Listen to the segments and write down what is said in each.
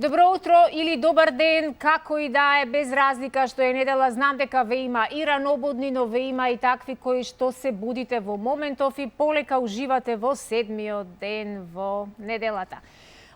Добро утро или добар ден, како и да е, без разлика што е недела, знам дека ве има и ранобудни, но ве има и такви кои што се будите во моментов и полека уживате во седмиот ден во неделата.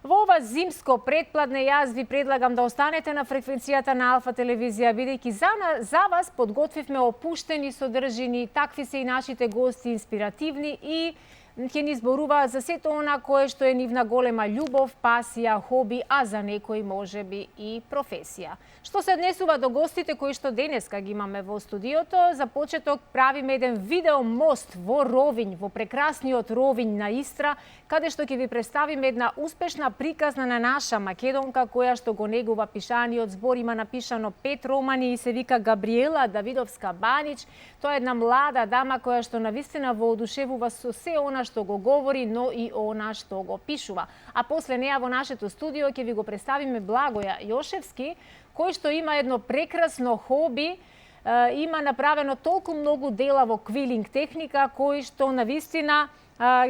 Во ова зимско предпладне јас ви предлагам да останете на фреквенцијата на Алфа телевизија, бидејќи за вас подготвивме опуштени содржини, такви се и нашите гости, инспиративни и ќе ни зборуваат за сето она кое што е нивна голема љубов, пасија, хоби, а за некои можеби и професија. Што се однесува до гостите кои што денеска ги имаме во студиото, за почеток правиме еден видео мост во Ровињ, во прекрасниот Ровињ на Истра, каде што ќе ви представиме една успешна приказна на наша македонка која што го негува пишаниот збор, има напишано 5 романи и се вика Габриела Давидовска Банич. Тоа е една млада дама која што навистина воодушевува со се она што го говори, но и она што го пишува. А после неа во нашето студио ќе ви го представиме Благоја Јошевски, кој што има едно прекрасно хоби, има направено толку многу дела во квилинг техника, кои што навистина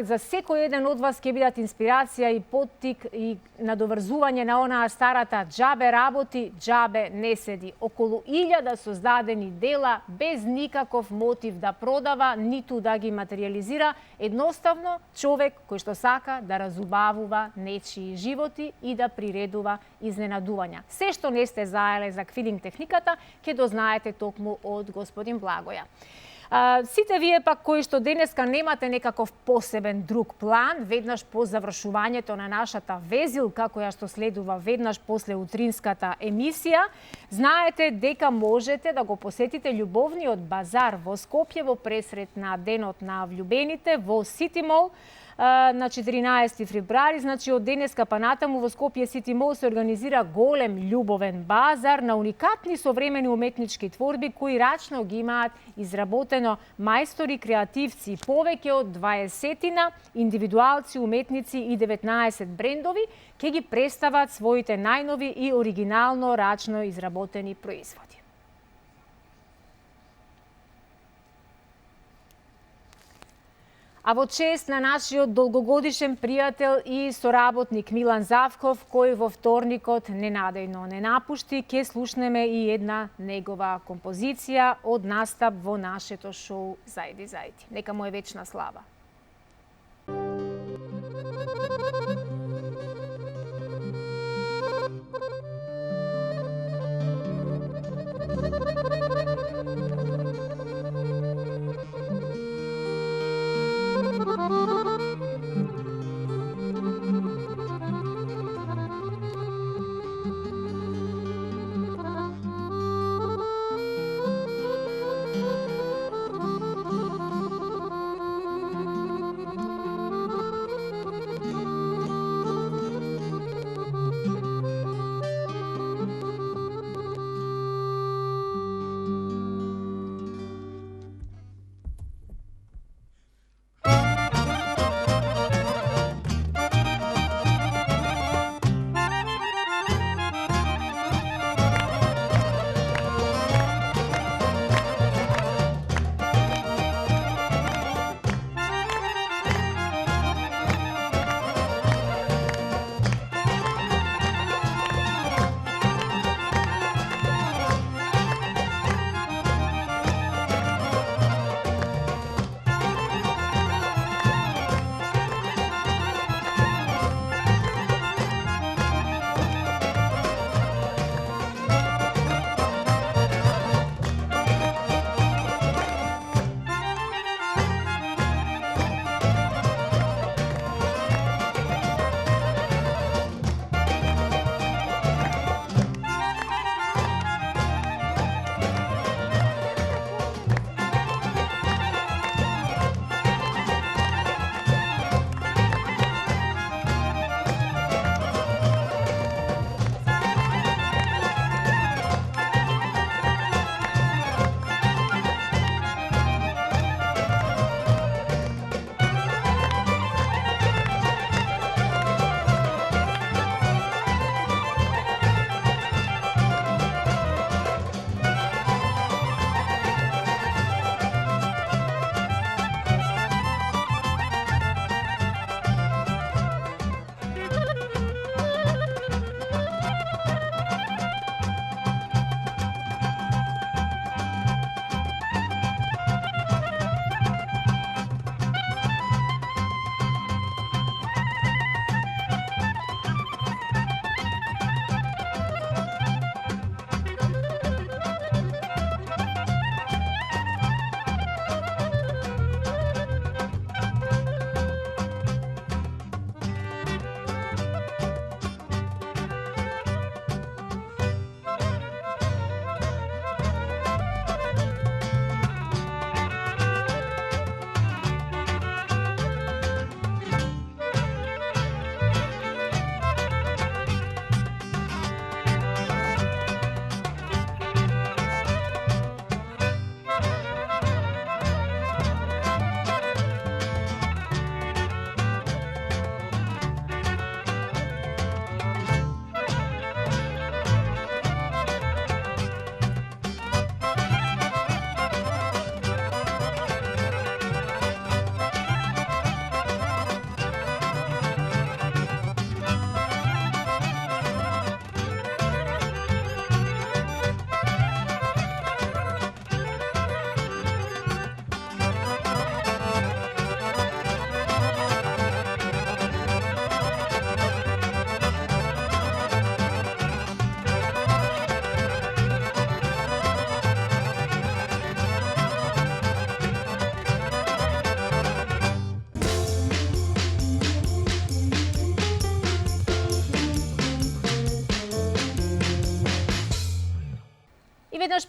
за секој еден од вас ќе бидат инспирација и поттик и надоврзување на онаа старата џабе работи, џабе не седи. Околу 1000 создадени дела без никаков мотив да продава, ниту да ги материализира, едноставно човек кој што сака да разубавува нечии животи и да приредува изненадувања. Се што не сте заеле за квилинг техниката, ќе дознаете токму од господин Благоја. Сите вие пак кои што денеска немате некаков посебен друг план, веднаш по завршувањето на нашата везилка, која што следува веднаш после утринската емисија, знаете дека можете да го посетите љубовниот базар во Скопје во пресрет на денот на влюбените во Сити Мол на 14 февруари, значи од денеска па натаму во Скопје Сити Мол се организира голем љубовен базар на уникатни современи уметнички творби кои рачно ги имаат изработено мајстори, креативци, повеќе од 20 индивидуалци, уметници и 19 брендови ќе ги представат своите најнови и оригинално рачно изработени производи. А во чест на нашиот долгогодишен пријател и соработник Милан Завков, кој во вторникот ненадејно не напушти, ќе слушнеме и една негова композиција од настап во нашето шоу Зајди, зајди. Нека му е вечна слава.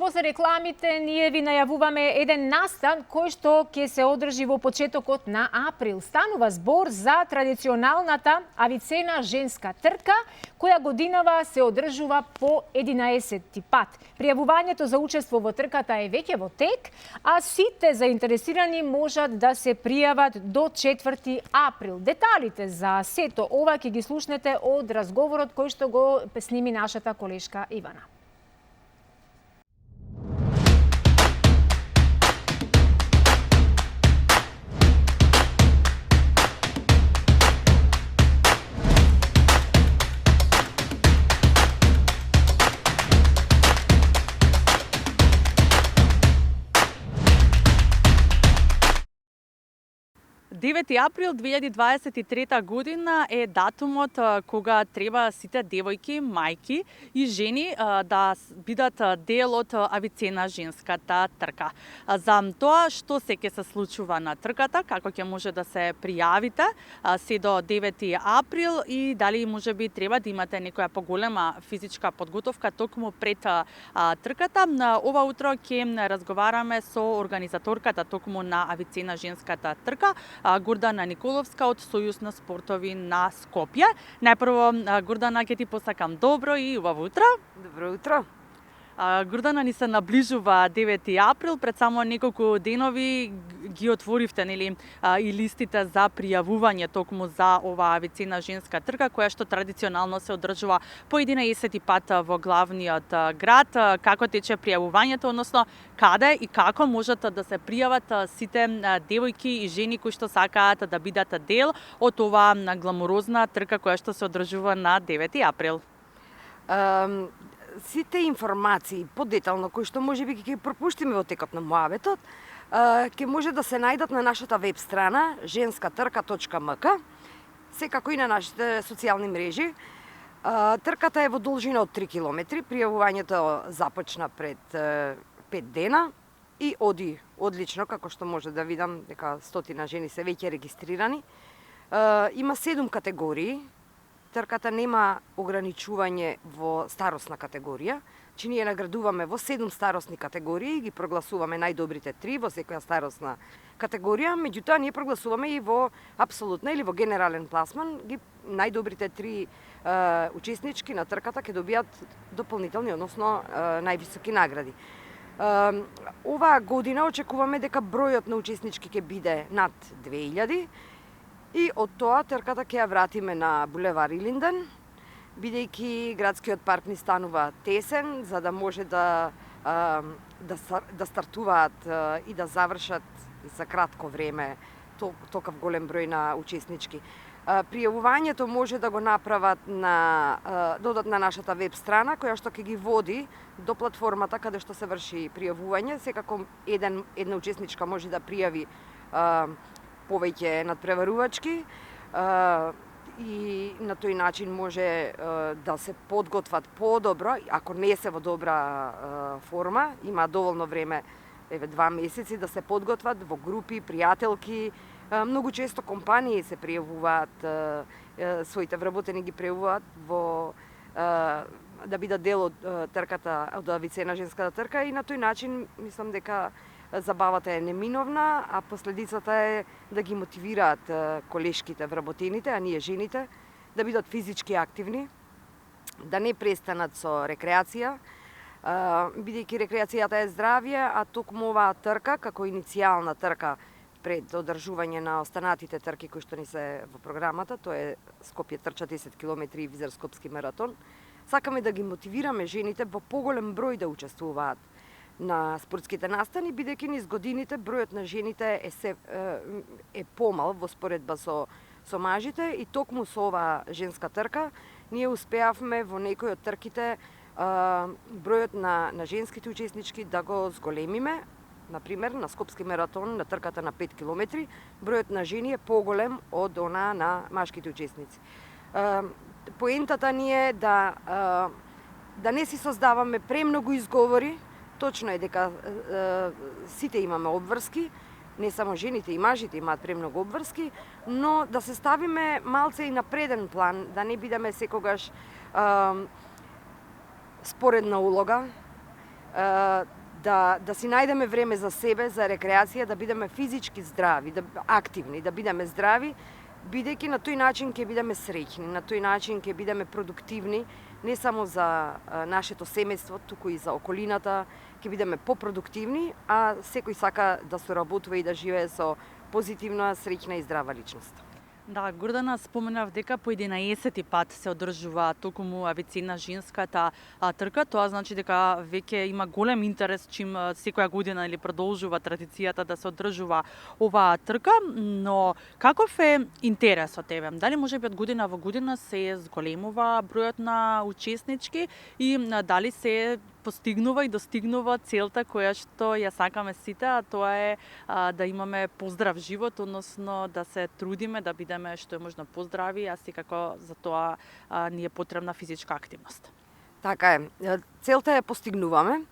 после рекламите ние ви најавуваме еден настан кој што ќе се одржи во почетокот на април. Станува збор за традиционалната Авицена женска трка, која годинава се одржува по 11 пат. Пријавувањето за учество во трката е веќе во тек, а сите заинтересирани можат да се пријават до 4 април. Деталите за сето ова ќе ги слушнете од разговорот кој што го сними нашата колешка Ивана. Девети април 2023 година е датумот кога треба сите девојки, мајки и жени да бидат дел од Авицена женската трка. За тоа што се ќе се случува на трката, како ќе може да се пријавите се до 9 април и дали можеби треба да имате некоја поголема физичка подготовка токму пред трката. Ова утро ќе разговараме со организаторката токму на Авицена женската трка, Гордана Николовска од Сојуз на спортови на Скопје. Најпрво, Гордана, ќе ти посакам добро и убаво утро. Добро утро. Гордана, ни се наближува 9 април, пред само неколку денови ги отворивте нели и листите за пријавување токму за оваа Авицена женска трка, која што традиционално се одржува по 11 пат во главниот град. Како тече пријавувањето, односно каде и како можат да се пријават сите девојки и жени кои што сакаат да бидат дел од оваа гламурозна трка која што се одржува на 9 април? Сите информации подетално кои што можеби ќе пропуштиме во текот на муабетот, ќе може да се најдат на нашата веб страна женскатрка.мк, секако и на нашите социјални мрежи. Трката е во должина од 3 километри, пријавувањето започна пред 5 дена и оди одлично, како што може да видам дека стотина жени се веќе регистрирани. Има 7 категории. Трката нема ограничување во старосна категорија, че ние наградуваме во 7 старосни категории и ги прогласуваме најдобрите 3 во секоја старосна категорија, меѓутоа ние прогласуваме и во апсолутна или во генерален пласман, најдобрите 3 учеснички на трката ќе добијат дополнителни, односно највисоки награди. Оваа година очекуваме дека бројот на учеснички ќе биде над 2000, и од тоа трката ќе ја вратиме на булевар Илинден, бидејќи градскиот парк ни станува тесен, за да може да стартуваат и да завршат за кратко време токав голем број на учеснички. Пријавувањето може да го направат додат на нашата веб страна, која што ќе ги води до платформата каде што се врши пријавување. Секако една учесничка може да пријави повеќе надпреварувачки и на тој начин може да се подготват подобро, ако не се во добра форма, има доволно време, 2 месеци да се подготват во групи, пријателки. Многу често компании се пријавуваат, своите вработени ги пријавуваат да бидат дел од трката, од Авицена женската трка и на тој начин мислам дека забавата е неминовна, а последицата е да ги мотивираат колешките вработените, а ние жените, да бидат физички активни, да не престанат со рекреација, бидејќи рекреацијата е здравје, а токму оваа трка, како иницијална трка пред одржување на останатите трки кои што ни се во програмата, тоа е Скопје трча 10 км и Визар Скопски маратон, сакаме да ги мотивираме жените во поголем број да учествуваат на спортските настани, бидејќи низ годините бројот на жените е помал во споредба со мажите и токму со оваа женска трка ние успеавме во некои од трките бројот на женските учеснички да го зголемиме. Например, на Скопски маратон, на трката на 5 километри, бројот на жени е поголем од она на машките учесници. Поентата ни е да не си создаваме премногу изговори. Точно е дека сите имаме обврски, не само жените и мажите имаат премногу обврски, но да се ставиме малце и на преден план, да не бидеме секогаш споредна улога, да си најдеме време за себе, за рекреација, да бидеме физички здрави, активни, да бидеме здрави, бидејќи на тој начин ќе бидеме среќни, на тој начин ќе бидеме продуктивни, не само за нашето семејство, туку и за околината, ќе бидеме попродуктивни, а секој сака да соработува и да живее со позитивна, среќна и здрава личност. Да, Гордана, споменав дека по 11 пат се одржува токму авицена женската трка. Тоа значи дека веќе има голем интерес чим секоја година или продолжува традицијата да се одржува оваа трка, но каков е интересот тебе? Дали можеби од година во година се зголемува бројот на учеснички и дали се постигнува и достигнува целта која што ја сакаме сите, а тоа е да имаме поздрав живот, односно да се трудиме да бидеме што е можно поздрави, а секако за тоа ни е потребна физичка активност. Така е. Целта ја постигнуваме.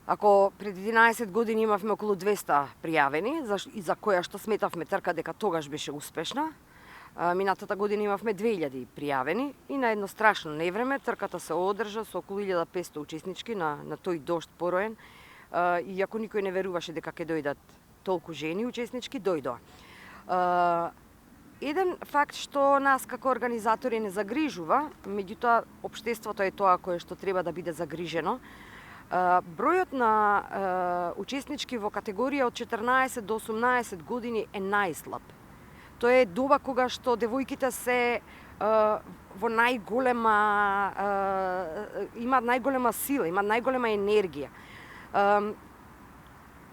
Ако пред 11 години имавме околу 200 пријавени, и за која што сметавме трка дека тогаш беше успешна, минатата година имавме 2000 пријавени и на едно страшно невреме трката се одржа со околу 1500 учеснички на тој дожд пороен. Иако никој не веруваше дека ќе дојдат толку жени учеснички, дојдоа. Еден факт што нас како организатори не загрижува, меѓутоа општеството е тоа кое што треба да биде загрижено. Бројот на учеснички во категорија од 14 до 18 години е најслаб. Тоа е доба кога што девојките се во најголема имаат најголема сила, имаат најголема енергија.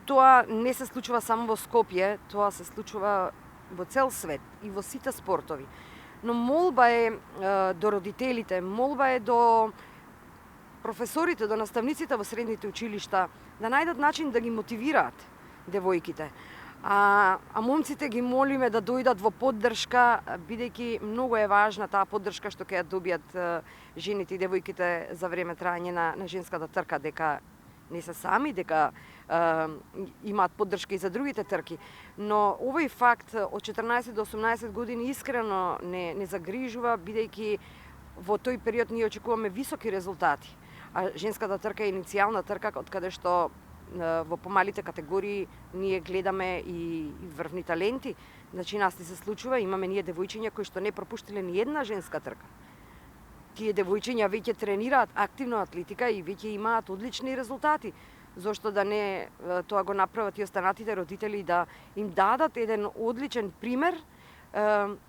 Тоа не се случува само во Скопје, тоа се случува во цел свет и во сите спортови. Но молба е до родителите, молба е до професорите, до наставниците во средните училишта да најдат начин да ги мотивираат девојките. А момците ги молиме да дојдат во поддршка, бидејќи многу е важна таа поддршка што ќе ја добијат жените и девојките за време траење на женската трка, дека не се сами, дека имаат поддршка и за другите трки. Но овој факт од 14 до 18 години искрено не загрижува, бидејќи во тој период ние очекуваме високи резултати. А женската трка е иницијална трка од каде што во помалите категории ние гледаме и врвни таленти. Значи нас ни се случува, имаме ние девојчиња кои што не пропуштиле ни една женска трка. Тие девојчиња веќе тренираат активно атлетика и веќе имаат одлични резултати. Зошто да не тоа го направат и останатите родители, да им дадат еден одличен пример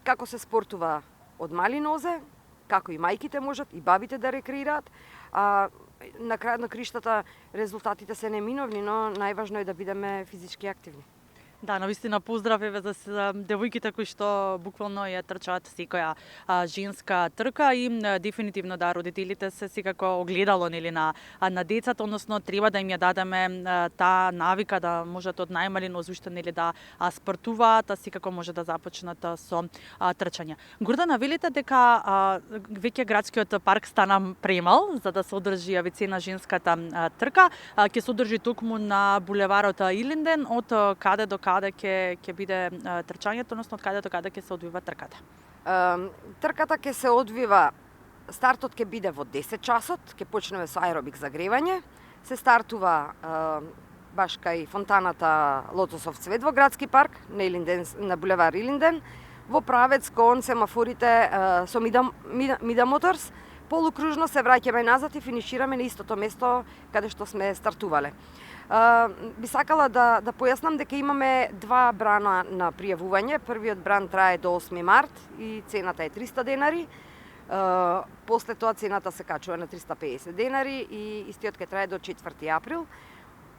како се спортува од мали нозе, како и мајките можат и бабите да рекреираат, а на крајот на криштата резултатите се неминовни, но најважно е да бидеме физички активни. Да, навистина поздрав еве за девојките кои што буквално ја трчаат секоја женска трка и дефинитивно да, родителите се секако огледало нели на децата, односно треба да им ја дадеме таа навика да можат од најмали нозе уште нели да спортуваат, а секако може да започнат со трчање. Гордана, велите дека веќе градскиот парк стана премал за да се одржи авицена женската трка, ќе се одржи токму на булеварот Илинден, од каде до каде ќе биде трчањето, односно од каде до каде ќе се одвива трката? Трката ќе се одвива, стартот ќе биде во 10 часот, ќе почнеме со аеробик загревање. Се стартува баш кај фонтаната Лотосов цвет во градски парк на булевар Илинден, во правец кон семафорите со Мида Моторс. Полукружно се враќаме назад и финишираме на истото место каде што сме стартувале. Би сакала да појаснам дека имаме два брана на пријавување. Првиот бран трае до 8 март и цената е 300 денари. После тоа цената се качува на 350 денари и истиот ќе трае до 4 април.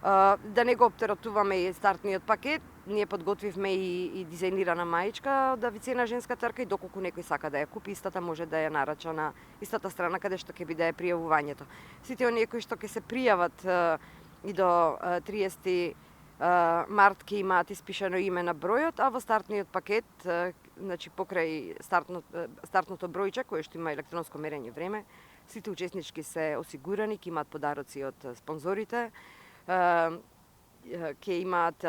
Да не го оптеротуваме и стартниот пакет, ние подготвивме и дизајнирана маичка од авицена женска трка и доколку некој сака да ја купи, истата може да ја нарача на истата страна каде што ќе биде пријавувањето. Сите оние кои што ќе се пријават и до 30 март ќе имаат испишано име на бројот, а во стартниот пакет, значи покрај стартното бројче кое што има електронско мерење време, сите учеснички се осигурани, ќе имаат подароци од спонзорите, ќе имаат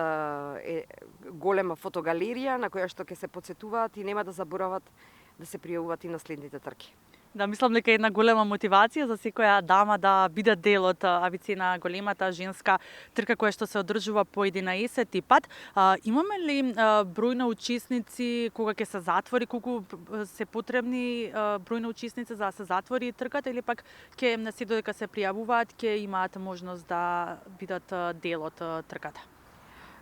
голема фотогалерија на која што ќе се потсетуваат и нема да заборават да се пријавуваат и на следните трки. Да, мислам дека е една голема мотивација за секоја дама да биде дел од Авицена, големата женска трка која што се одржува по 11 пат. Имаме ли број на учесници кога ќе се затвори, колку се потребни број на учесници за да се затвори трката или пак ќе на се додека се пријавуваат ќе имаат можност да бидат дел од трката?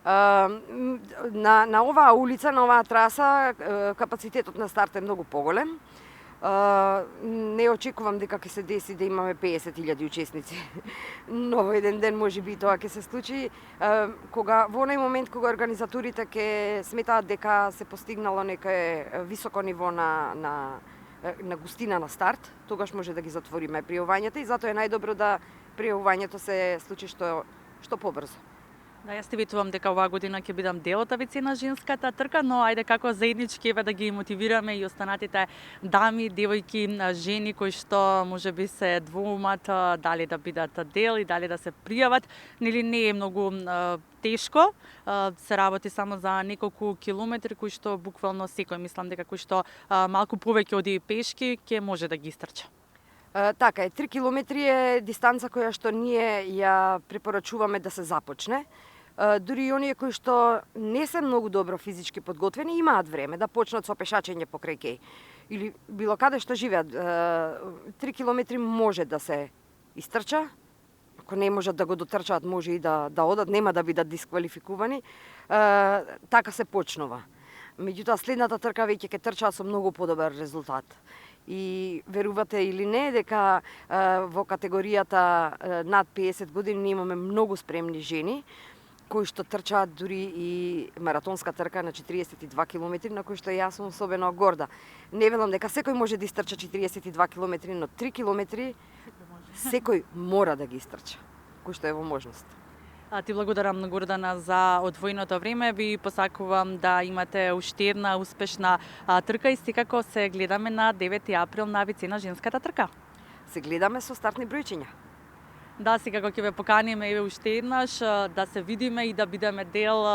На оваа улица, на оваа траса, капацитетот на старт е многу поголем. Не очекувам дека ќе се деси да имаме 50.000 учесници. Но во еден ден може би тоа ќе се случи. Кога во оној момент кога организаторите ќе сметаат дека се постигнало некое високо ниво на густина на старт, тогаш може да ги затвориме пријавувањата и затоа е најдобро да пријавувањето се случи што побрзо. Да, јас ти ветувам дека оваа година ќе бидам дел од Авицена женската трка, но ајде како заеднички еве да ги мотивираме и останатите дами, девојки, жени кои што можеби се двоумат дали да бидат дел и дали да се пријават. Нели не е многу тешко, се работи само за неколку километри кои што буквално секој мислам дека кој што малку повеќе оди пешки ќе може да ги истрча. Така е, 3 километри е дистанца која што ние ја препорачуваме да се започне. Дури и оние кои што не се многу добро физички подготвени имаат време да почнат со пешачење покрај кеј. Или било каде што живеат, 3 километри може да се истрча. Ако не можат да го дотрчаат, може и да одат, нема да бидат дисквалификувани. Така се почнува. Меѓутоа, следната трка веќе ќе трчаат со многу подобар резултат. И верувате или не, дека во категоријата над 50 години имаме многу спремни жени, кои што трчаат дури и маратонска трка на 42 километри, на кој што јас сум особено горда. Не велам дека секој може да истрча 42 километри, но 3 километри секој мора да ги истрча, кој што е во можност. Ти благодарам на Гордана за одвоеното време. Ви посакувам да имате уште една успешна трка и секако се гледаме на 9 април на Авицена женската трка. Се гледаме со стартни бројчиња. Да, секако ќе ве поканиме еве уште еднаш да се видиме и да бидеме дел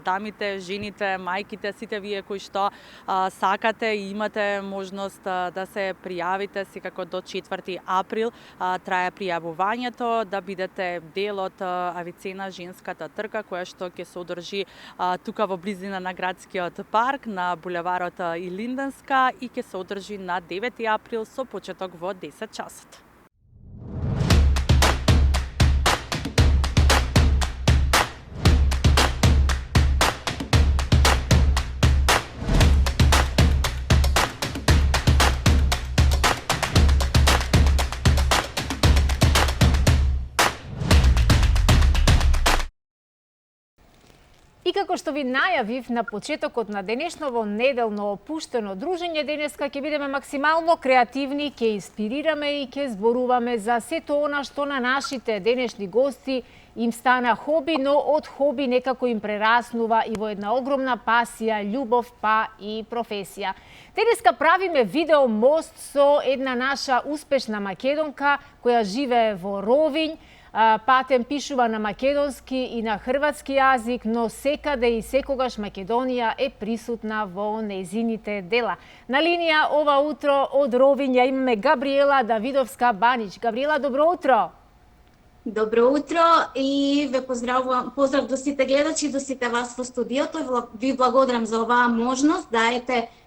дамите, жените, мајките, сите вие кои што сакате и имате можност да се пријавите секако до 4 април трае пријавувањето да бидете дел од Авицена женската трка која што ќе се одржи тука во близина на градскиот парк на булеварот Илинденска и ќе се одржи на 9 април со почеток во 10 часот. И како што ви најавив на почетокот на денешново неделно опуштено дружење, денеска ќе бидеме максимално креативни, ќе инспирираме и ќе зборуваме за сето она што на нашите денешни гости им стана хоби, но од хоби некако им прераснува и во една огромна пасија, љубов, па и професија. Денеска правиме видео мост со една наша успешна македонка која живее во Ровињ, патем пишува на македонски и на хрватски јазик, но секаде и секогаш Македонија е присутна во нејзините дела. На линија ова утро од Ровињ ја имаме Габриела Давидовска-Банич. Габриела, добро утро! Добро утро и ве поздравувам, поздрав до сите гледачи, до сите вас во студиото. Ви благодарам за оваа можност да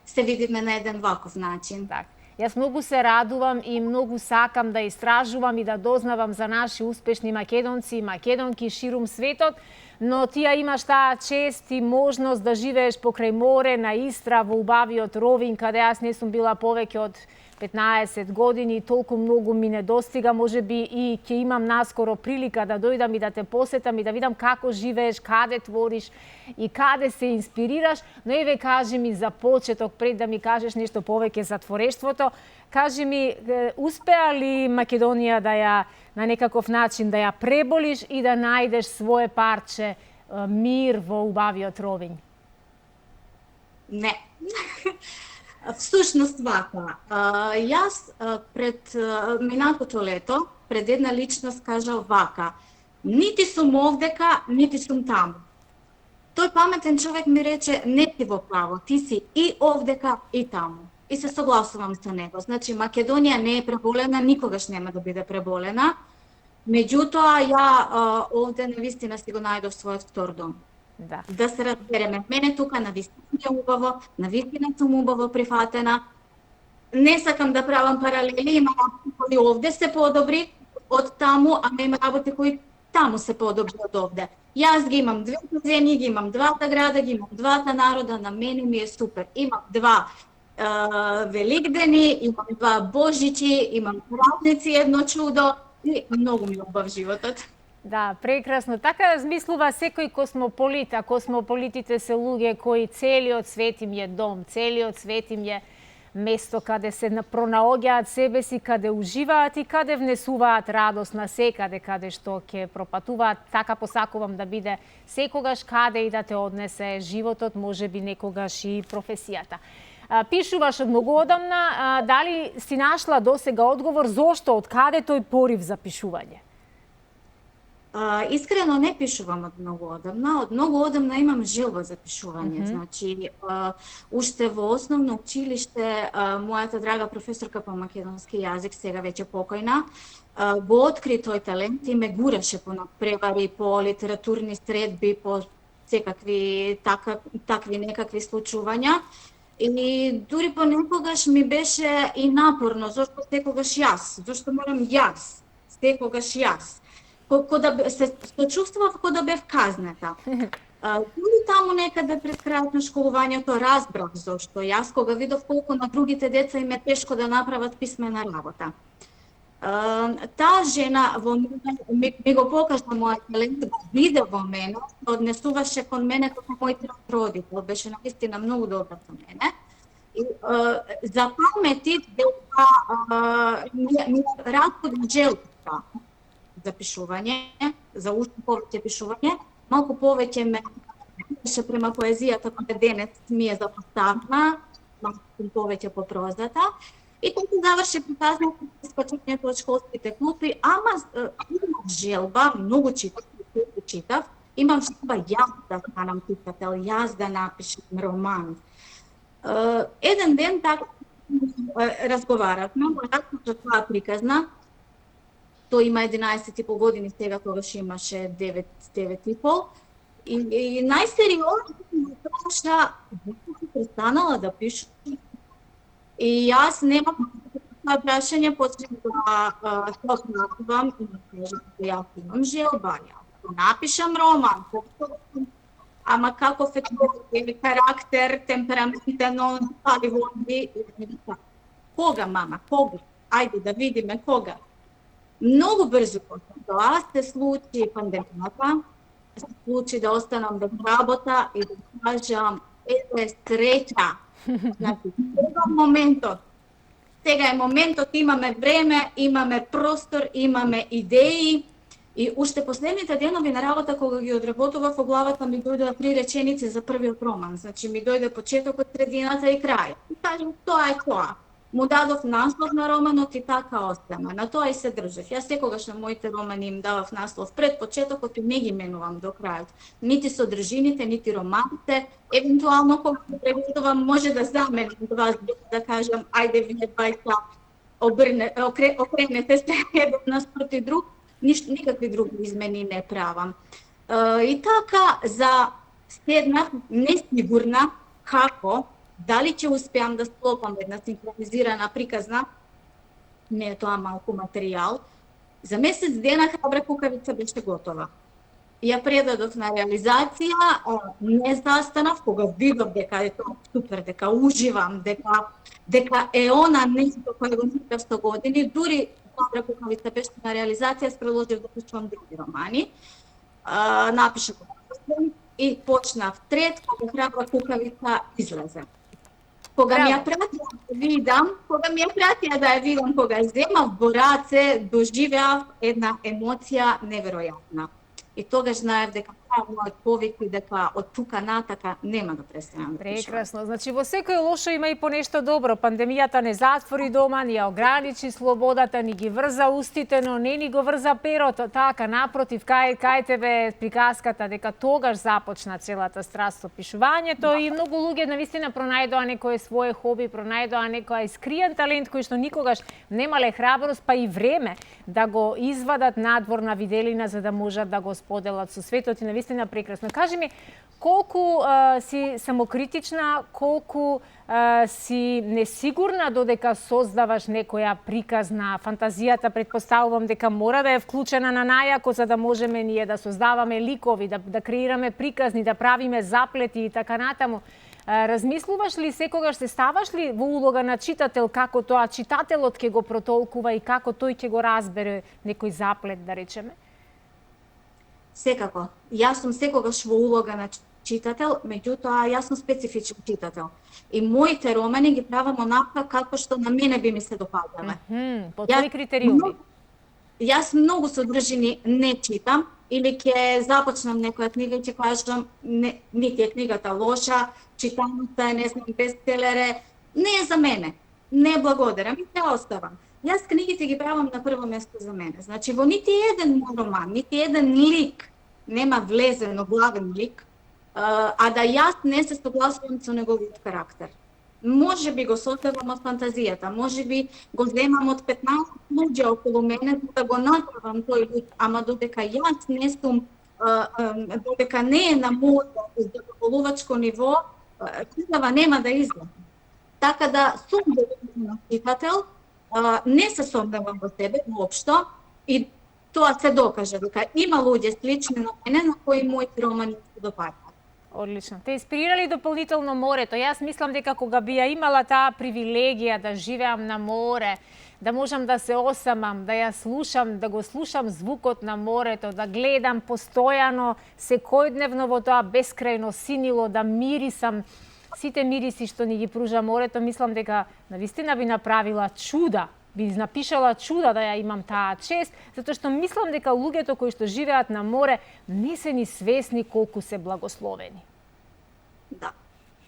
се видиме на еден ваков начин. Так. Јас многу се радувам и многу сакам да истражувам и да дознавам за наши успешни македонци и македонки ширум светот, но ти ја имаш таа чест и можност да живееш покрај море на Истра во убавиот Ровињ, каде јас не сум била повеќе од 15 години и толку многу ми недостига, можеби и ќе имам наскоро прилика да дојдам и да те посетам и да видам како живееш, каде твориш и каде се инспирираш, но еве кажи ми за почеток, пред да ми кажеш нешто повеќе за творештвото, кажи ми, успеа ли Македонија да ја на некаков начин да ја преболиш и да најдеш свое парче мир во убавиот Ровињ? Не. Всушност вака, јас пред минатото лето, пред една личност кажал вака, нити сум овдека, нити сум таму. Тој паметен човек ми рече, не си во право, ти си и овдека и таму. и се согласувам со него. Значи, Македонија не е преболена, никогаш нема да биде преболена. Меѓутоа, ја овде навистина си го најдов својот втор дом. Да се разбереме. Мене тука навистина е убаво, навистина сум убаво прифатена. Не сакам да правам паралели, има работи кои овде се подобри од таму, а има работи кои таму се подобри од овде. Јас ги имам двете земји, ги имам двата града, ги имам двата народа, на мене ми е супер. Имам два Великдени, имам два Божичи, имам празници, едно чудо и многу ми е убав животот. Да, прекрасно. Така размислува секој космополит, а космополитите се луѓе кои целиот свет им е дом, целиот свет им е место каде се пронаоѓаат себе си, каде уживаат и каде внесуваат радост на секаде каде што ќе пропатуваат. Така посакувам да биде секогаш каде и да те однесе животот, можеби некогаш и професијата. Пишуваш од многу одамна, дали си нашла досега одговор зошто, од каде тој порив за пишување? Искрено не пишувам од многу одамна. Од многу одамна имам желба за пишување. Значи, уште во основно училиште, мојата драга професорка по македонски јазик, сега веќе покојна, го откри тој талент и ме гураше по надпревари, по литературни средби, по секакви такви некакви случувања. И дури понекогаш ми беше и напорно, зашто секогаш јас, зашто морам јас, секогаш јас. Да се чувствував како да бев казната. Дури таму некаде пред крајот на школувањето разбрав зашто јас кога видов колку на другите деца им е тешко да направат писмена работа. Таа жена во мене ми го покажа мојот талент, го виде во мене, однесуваше кон мене како мој родител, беше навистина многу добра со мене. И запаметив дека ми раскудна желба за пишување, за уште повеќе пишување, малку повеќе ме беше према поезијата која денес ми е запоставна, малку повеќе по прозата. И така заврши приказната с почетњето од школските клупи, ама имам желба, многу читав, имам желба јас да станам писател, јас да напишам роман. Еден ден така разговаравме, мојата тоа приказна, тој има 11,5 години сега, тогаш имаше 9,5. И најсериозно ми праша, зашто си престанала да пишеш? И јас немам тоа прашање, почнав да сознавам и да кажам, јас имам желба, јас да напишам роман, ама каков е тој карактер, темпераментен, он пали води. Кога, мама, кога? Ајде да видиме кога. Многу брзо тоа се случи пандемијата, се случи да останам без работа и да кажам, ето е среќа. Значи, сега е моментот, имаме време, имаме простор, имаме идеи. И уште последните денови на работа, кога ги одработував, во главата ми дојдоа 3 реченици за првиот роман. Значи, ми дојде почетокот, средината и крајот. И кажам, тоа е тоа. Му дадов наслов на романот и така остана. На тоа и се држав. Јас секогаш на моите романи им давав наслов пред почетокот и не ги менувам до крајот. Нити содржините, нити романите. Евентуално кога се преведувам, може да заменам два збора, да кажам, ајде вие двајца окренете се еден наспроти друг. Никакви други измени не правам. И така, седнав несигурна како, дали ќе успеам да склопам една синхронизирана приказна, не е тоа малку материјал. За месец дена Храбра кукавица беше готова. Ја предадов на реализација, не застанав, кога видов дека е тоа супер, дека уживам, дека е она нешто кое го читав 100 години, дури Храбра кукавица беше на реализација, продолжив да пишувам други романи. Напишав и почнав трет, кога Храбра кукавица излезе. Кога ми ја пратија да ја видам, кога ја земав во раце, доживеав една емоција неверојатна. И тогаш знаев дека мојот повик и дека од тука натака нема да престанам да пишувам. Прекрасно. Значи во секој лошо има и по нешто добро. Пандемијата не затвори дома, ни ја ограничи слободата, ни ги врза устите, но не ни го врза перото. Така, напротив, кај тебе приказката дека тогаш започна целата страст со пишувањето и многу луѓе навистина пронајдоа некое свое хоби, пронајдоа некој искриен талент кој што никогаш немале храброст па и време да го извадат надвор на виделина за да можат да го споделат со светот и навистина прекрасно. Кажи ми, колку си самокритична, колку си несигурна додека создаваш некоја приказна, фантазијата претпоставувам дека мора да е вклучена на најако за да можеме ние да создаваме ликови, да креираме приказни, да правиме заплети и така натаму. Размислуваш ли секогаш, се ставаш ли во улога на читател, како тоа читателот ќе го протолкува и како тој ќе го разбере некој заплет, да речеме? Секако. Јас сум секогаш во улога на читател, меѓутоа јас сум специфичен читател. И моите романи ги правам онака како што на мене би ми се допадале. По тој критериуми. Јас многу содржини не читам, или ќе започнам некоја книга и ќе кажам нити е книгата лоша, читаноста е, не знам, бестселере, не е за мене. Не благодарам и те оставам. Јас книгите ги правам на прво место за мене. Значи, во нити еден мој роман, нити еден лик нема влезено главен лик, а да јас не се согласувам со неговиот карактер. Може би го создавам од фантазијата, може би го земам од 15 луѓе околу мене да го направам тој лик, ама додека јас не сум, додека не е на моето задоволувачко ниво, книгава нема да излезе. Така да сум доволна читател, не се сомневам во себе воопшто и тоа се докаже дека има луѓе слични на мене на кои моите романи се допаѓаат. Одлично. Те инспирирали дополнително морето. Јас мислам дека кога би ја имала таа привилегија да живеам на море, да можам да се осамам, да ја слушам, да го слушам звукот на морето, да гледам постојано, секојдневно во тоа бескрајно синило, да мирисам сите мириси што ни ги пружа морето, мислам дека навистина би направила чуда, би напишала чуда да ја имам таа чест, затоа што мислам дека луѓето кои што живеат на море не се ни свесни колку се благословени. Да,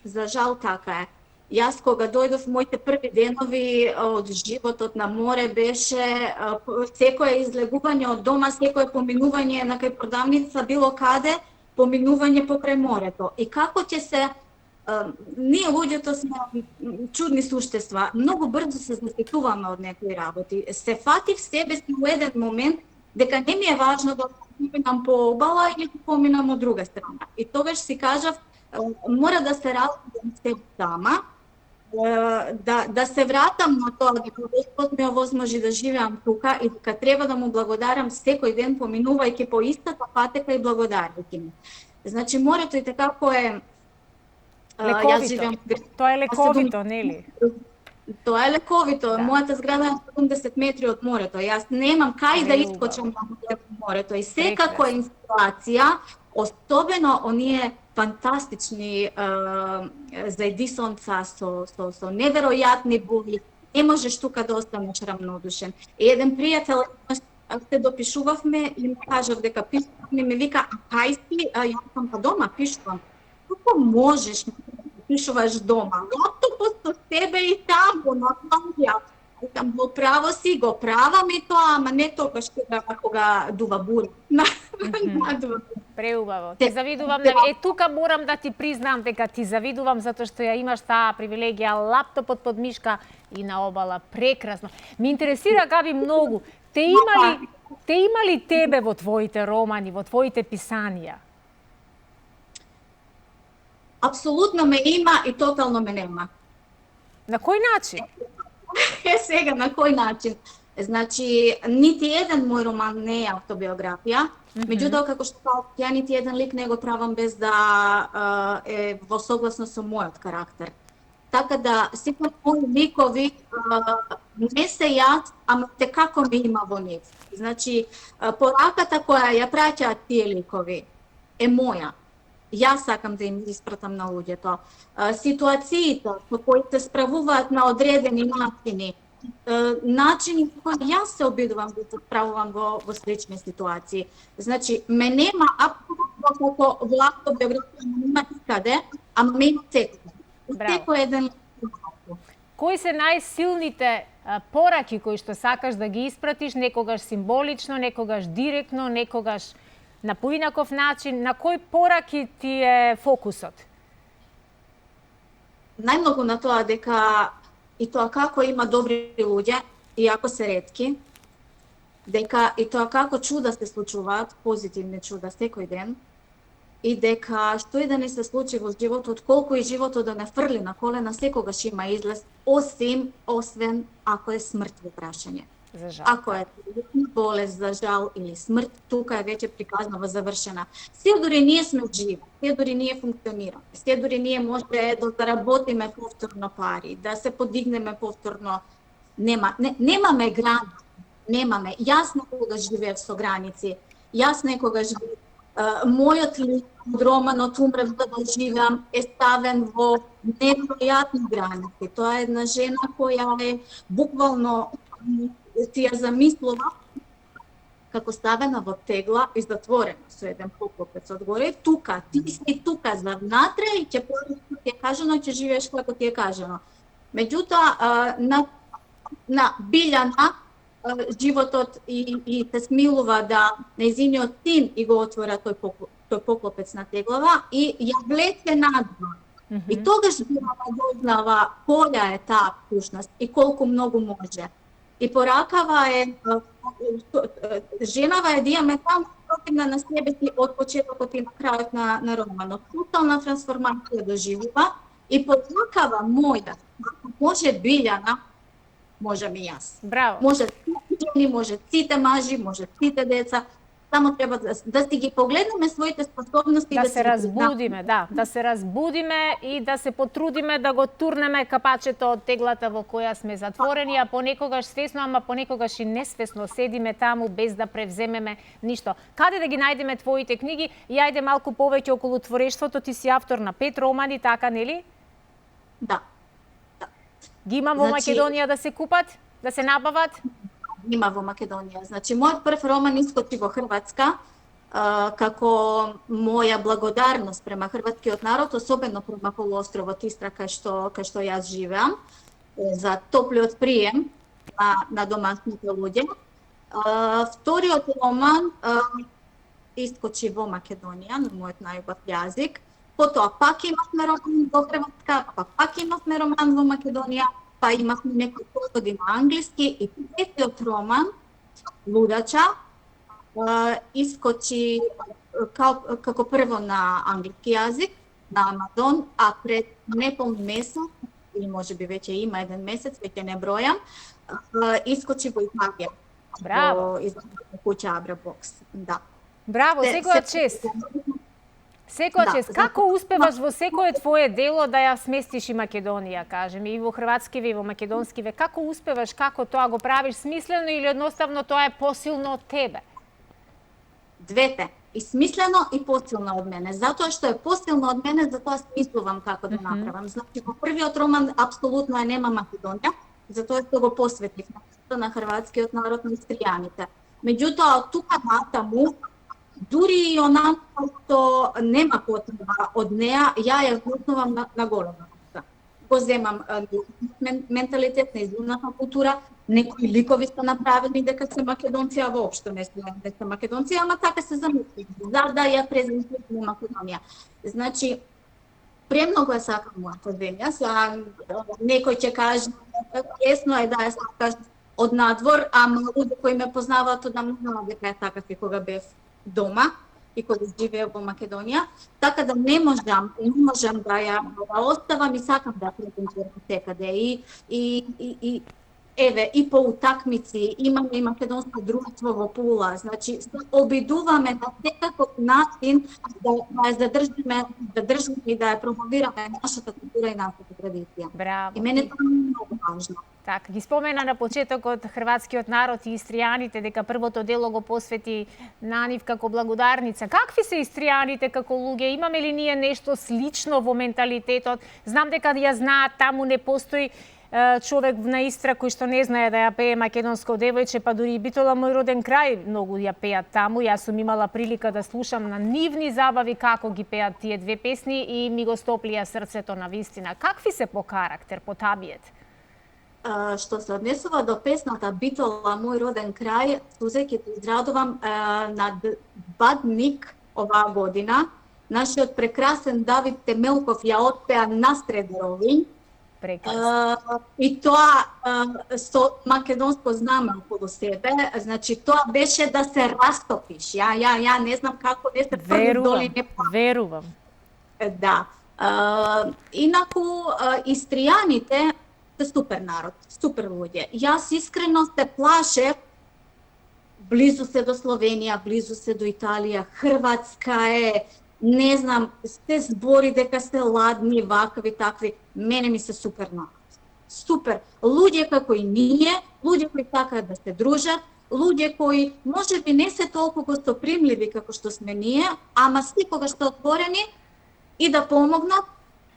за жал така е. Јас кога дојдов моите први денови од животот на море беше секое излегување од дома, секое поминување на кај продавница било каде, поминување покрај морето. И како ќе се ние луѓето сме чудни суштества, многу брзо се засетуваме од некои работи. Се фатив себе си во еден момент дека не ми е важно да поминам по обала или да поминам од друга страна. И тогаш си кажав, мора да се разгледам себе сама, да се вратам на тоа дека Господ ми овозможи да живеам тука и дека треба да му благодарам секој ден поминувајќи по истата патека и благодарајќи му. Значи морето и така е лековито. Тоа е лековито, нели? Тоа е лековито. Да. Мојата зграда е 70 метри од морето. Јас немам кај да искочам на морето. И секако е инспирација, особено оние фантастични заедисонца со неверојатни бои. Не можеш тука да останеш рамнодушен. И еден пријател се допишувавме и ми кажав дека пишувам и ми вика, а кај си? Јас сум па дома пишувам. Како можеш да пишуваш дома? Лаптопот со себе и таму на планија. Викам, во право си, го правам и тоа, ама не тогаш кога дува бура. Преубаво. Ти завидувам. Тука морам да ти признам дека ти завидувам затоа што ја имаш таа привилегија, лаптопот под мишка и на обала. Прекрасно. Ми интересира, Габи, многу. Те имали тебе во твоите романи, во твоите писанија? Апсолутно ме има и тотално ме нема. На кој начин? Сега, на кој начин? Значи, нити еден мој роман не е автобиографија, меѓутоа, како што кажав, ја нити еден лик не го правам без да е во согласно со мојот карактер. Така да, сите мои ликови не се јас, ама те како ми има во нив. Значи, пораката која ја праќаат тие ликови е моја. Јас сакам да им испратам на луѓето. Ситуациите со кои се справуваат на одредени начини кои јас се обидувам да се справувам во слични ситуации. Значи, ме нема апсолутно како во автобиографија нема никаде, ама ме има секој. Секој еден. Кои се најсилните пораки кои што сакаш да ги испратиш, некогаш символично, некогаш директно, некогаш на поинаков начин? На кои пораки ти е фокусот? Најмногу на тоа дека и тоа како има добри луѓе, иако се ретки, дека и тоа како чуда се случуваат, позитивни чуда секој ден, и дека што и да не се случи во животот, колку и животот да не фрли на колена, секогаш има излез, освен ако е смрт во прашање. За жал. Ако е болест, за жал или смрт, тука е веќе приказнава завршена. Се дори ние сме живи, се дори ние функционираме, се дори ние може да заработиме повторно пари, да се подигнеме повторно. Немаме граници, немаме. Јасно кога живеев со граници, јасно е кога живеев. Мојот лик од романот Умрев за да живеам е ставен во неверојатни граници. Тоа е една жена која е буквално си ја замислува како ставена во тегла и затворена со еден поклопец одгоре. Тука, ти си тука за внатре и ќе правиш како ти е кажано и ќе живееш како ти е кажано. Меѓутоа, на Билјана животот и се смилува да нејзиниот син и го отвора тој поклопец на теглава и ја влече надвор. И тогаш Билјана дознава која е таа сушност и колку многу може. И поракава е, женава е диаметрално противна на себе си од почетокот и на крајот на романот. Тотална трансформација доживува и поракава моја, може Билјана, можам и јас. Браво. Може сите жени, може сите мажи, може сите деца. Само треба да си ги погледнеме своите способности да се разбудиме, да се разбудиме и да се потрудиме да го турнеме капачето од теглата во која сме затворени, а понекогаш свесно, ама понекогаш и несвесно седиме таму без да превземеме ништо. Каде да ги најдеме твоите книги? И ајде малку повеќе околу творештвото, ти си автор на 5 романи, така нели? Да. Ги има во Македонија да се купат, да се набават? Има во Македонија. Значи, мојот прв роман искочи во Хрватска како моја благодарност према хрватскиот народ, особено према полуостровот Истра, кај што јас живеам, за топлиот прием на домашните луѓе. Вториот роман искочи во Македонија, на мојот најубав јазик. Потоа пак имавме роман во Хрватска, пак имавме роман во Македонија, па имавме некои преводи на англиски и третиот роман, Лудача, искочи како прво на англиски јазик, на Амазон, а пред неполни месец, или може би веќе има еден месец, веќе не бројам, искочи во Италија. Браво! Во издавната куќа Абра Бокс, да. Браво, секоја чест! Секоја чест. Како успеваш во секое твое дело да ја сместиш и Македонија, кажем, и во хрватскиве, и во македонскиве? Како успеваш, како тоа го правиш смислено или едноставно тоа е посилно од тебе? Двете. И смислено и посилно од мене. Затоа што е посилно од мене, затоа смислувам како да направам. Значи, во првиот роман апсолутно е нема Македонија, затоа што го посветив на хрватскиот народ, на истријаните. Меѓутоа, од тука натаму, дури и онака што нема потреба од неа, ја ја вготнувам на голема куќа. Го земам менталитет на изумната култура, некои ликови се направени дека се македонци, а воопшто не се македонци, ама така се замислив, за да ја презентирам Македонија. Значи, премногу ја сакам мојата земја, некој ќе каже, лесно е да ја сакаш од надвор, ама луѓе кои ме познаваат одамна знаат дека е така и кога бев дома и кога живеев во Македонија, така да не можам да ја оставам и сакам да презентирам секаде и еве и по утакмици имаме и македонско друштво во Пула, значи се обидуваме на секаков начин да ја задржиме и да ја промовираме нашата култура и нашата традиција. Браво. И мене тоа е многу важно. Така, ги спомена на почетокот хрватскиот народ и истријаните дека првото дело го посвети на нив како благодарница. Какви се истријаните како луѓе? Имаме ли ние нешто слично во менталитетот? Знам дека ја знаат, таму не постои човек на Истра кој што не знае да ја пее македонско девојче, па дури и Битола мој роден крај многу ја пеат таму. Јас сум имала прилика да слушам на нивни забави како ги пеат тие две песни и ми го стоплија срцето на вистина. Какви се по карактер, по табиет? Што се однесува до песната Битола мој роден крај, сузеј ќе те израдувам на Бадник оваа година. Нашиот прекрасен Давид Темелков ја отпеа насред Ровин. Прекрасно. И тоа со македонско знаме околу себе, значи тоа беше да се растопиш. Ја не знам како не се први доли не верувам. Да. Инаку истријаните се супер народ, супер луѓе. Јас искрено се плашев, близу се до Словенија, близу се до Италија, Хрватска е, не знам, се збори дека се ладни, вакви, такви. Мене ми се супер народ. Супер. Луѓе како и ние, луѓе кои сакаат да се дружат, луѓе кои можеби не се толку гостопримливи како што сме ние, ама секогаш се отворени и да помогнат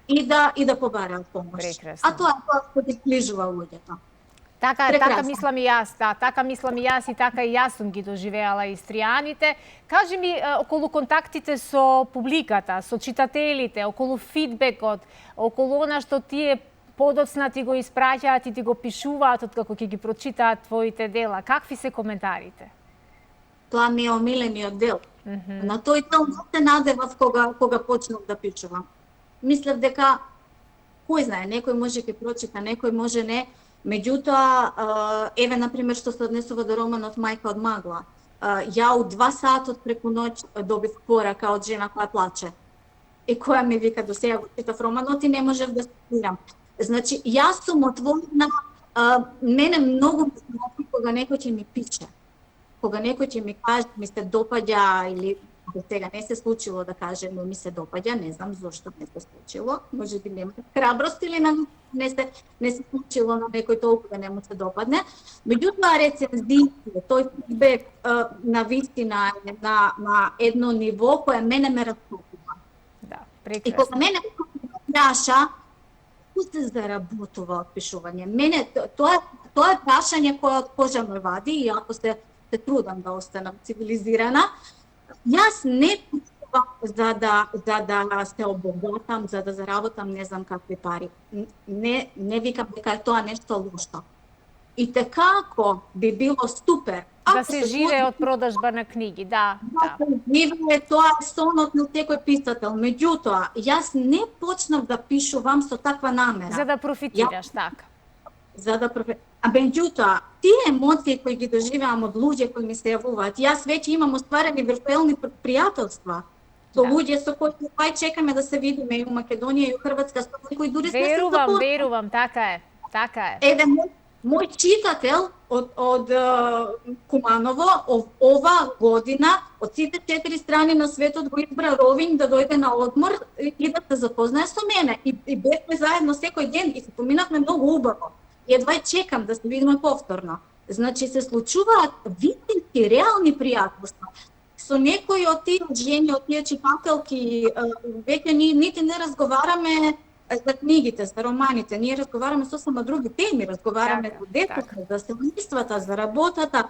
и да побараат помош. Прекрасно. А тоа што ги ближува луѓето. Така мислам и јас, да, така мислам и јас и така и јас сум ги доживеала истријаните. Кажи ми, околу контактите со публиката, со читателите, околу фидбекот, околу она што тие подоцна ти го испраќаат и ти го пишуваат откако ќе ги прочитаат твоите дела, какви се коментарите? Тоа ми е омилениот дел. На тој дел не се надевав кога почнав да пишувам. Мислев дека, кој знае, некој може ќе прочита, некој може не. Меѓутоа, еве, например, што се однесува до романот Мајка од магла. Ја у 2 сатот преку ноќ добив порака од жена која плаче. И која ми вика, до сега го читав романот и не можев да спирам. Значи, јас сум отворена, мене многу ми значи кога некој ќе ми пише. Кога некој ќе ми каже, ми се допаѓа или до сега не се случило да каже, но ми се допаѓа, не знам зошто не се случило, може би нема храброст или не се случило на некој толку да не му се допадне. Меѓутоа рецензиите, тој фидбек на вистина е на едно ниво кое мене ме растопува. Да, и кога мене праша, како се заработува од пишување? Мене тоа е прашање кое од кожа ме вади и ако се трудам да останам цивилизирана. Јас не пишувам за да се обогатам, за да заработам не знам какви пари. Не викам дека е тоа нешто лошо. И така ако би било супер, да се живее од продажба на книги, да. Да се живее, тоа е сонот на секој писател. Меѓутоа, јас не почнав да пишувам со таква намера. За да профитираш, така. А меѓутоа, тие емоции кои ги доживеам од луѓе кои ми се јавуваат, јас веќе имам остварени виртуелни пријателства со луѓе со кои чекаме да се видиме и у Македонија и у Хрватска, со кои дури сме се запознати. Верувам, така е. Еве, мој читател од Куманово ова година од сите 4 страни на светот го избра Ровин да дојде на одмор и да се запознае со мене. И бевме заедно секој ден и се поминавме многу убаво. Едва чекам да се видиме повторно. Значи се случуваат вистински, реални пријателства. Со некои од тие жени, од тие читателки, веќе нити не разговараме за книгите, за романите, ние разговараме сосема други теми, разговараме за детето, за семејствата, за работата,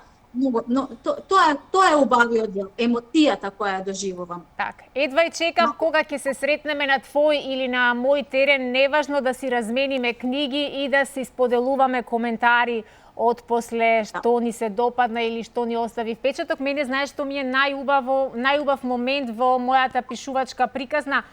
но тоа е убавиот дел, емоцијата која ја доживувам. Така, едва чекам кога ќе се сретнеме на твој или на мој терен, неважно да си размениме книги и да си споделуваме коментари од после што ни се допадна или што ни остави впечаток. Мене знаеш што ми е најубав момент во мојата пишувачка приказна,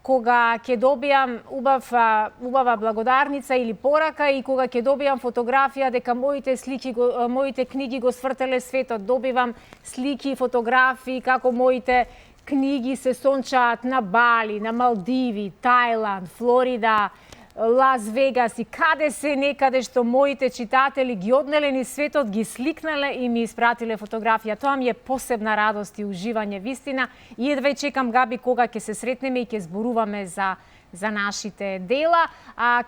кога ќе добијам убава благодарница или порака и кога ќе добијам фотографија дека моите книги го свртеле светот, добивам слики и фотографии како моите книги се сончаат на Бали, на Малдиви, Тајланд, Флорида, Лас Вегас и каде се некаде што моите читатели ги однеле низ светот, ги сликнале и ми испратиле фотографија. Тоа ми е посебна радост и уживање вистина и едва чекам, Габи, кога ќе се сретнеме и ќе зборуваме за за нашите дела.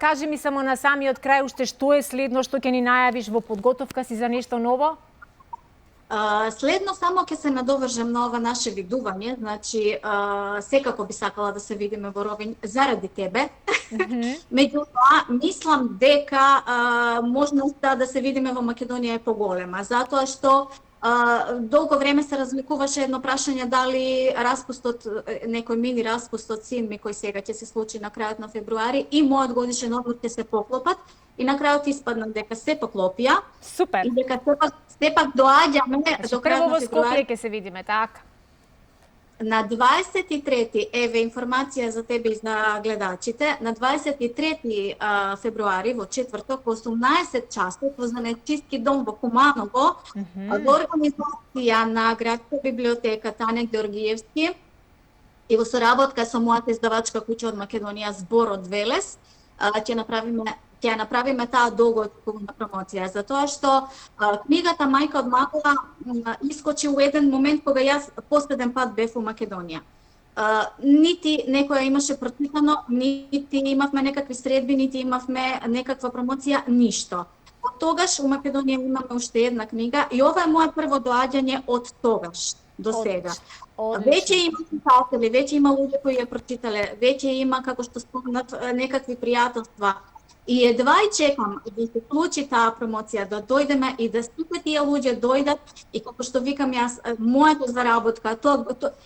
Кажи ми само на самиот крај уште што е следно што ќе ни најавиш во подготовка си за нешто ново? Следно само ќе се надовржам на ова наше видување, значи секако би сакала да се видиме во Ровин заради тебе. Меѓутоа, мислам дека можноста да се видиме во Македонија е поголема, затоа што долго време се разликуваше едно прашање дали распустот, некој мини распуст од син ми кој сега ќе се случи на крајот на февруари и мојот годишен одмор ќе се поклопат и на крајот испадна дека се поклопија. Супер. И дека сепак доаѓаме до крајот на февруари. Прво во Скопје февруари. ќе се видиме, така? На 23, еве информација за тебе и за гледачите, на 23 февруари во четврток во 18 часот во Занечиски дом во Куманово, во организација на Градска библиотека Тане Георгиевски и во соработка со мојата издавачка куќа од Македонија Зборот Велес, ќе направиме таа долго очекувана промоција, затоа што книгата Мајка од Макова искочи у еден момент кога јас последен пат бев у Македонија. Нити некоја имаше прочитано, нити имавме некакви средби, нити имавме некаква промоција, ништо. Од тогаш у Македонија имаме уште една книга и ова е моје прво доаѓање од тогаш до сега. Веќе има читатели, веќе има луѓе кои ја прочитале, веќе има, како што спомнав, некакви пријателства. И едва и чекам да се случи таа промоција, да дојдеме и да сите тие луѓе дојдат и како што викам јас, мојата заработка,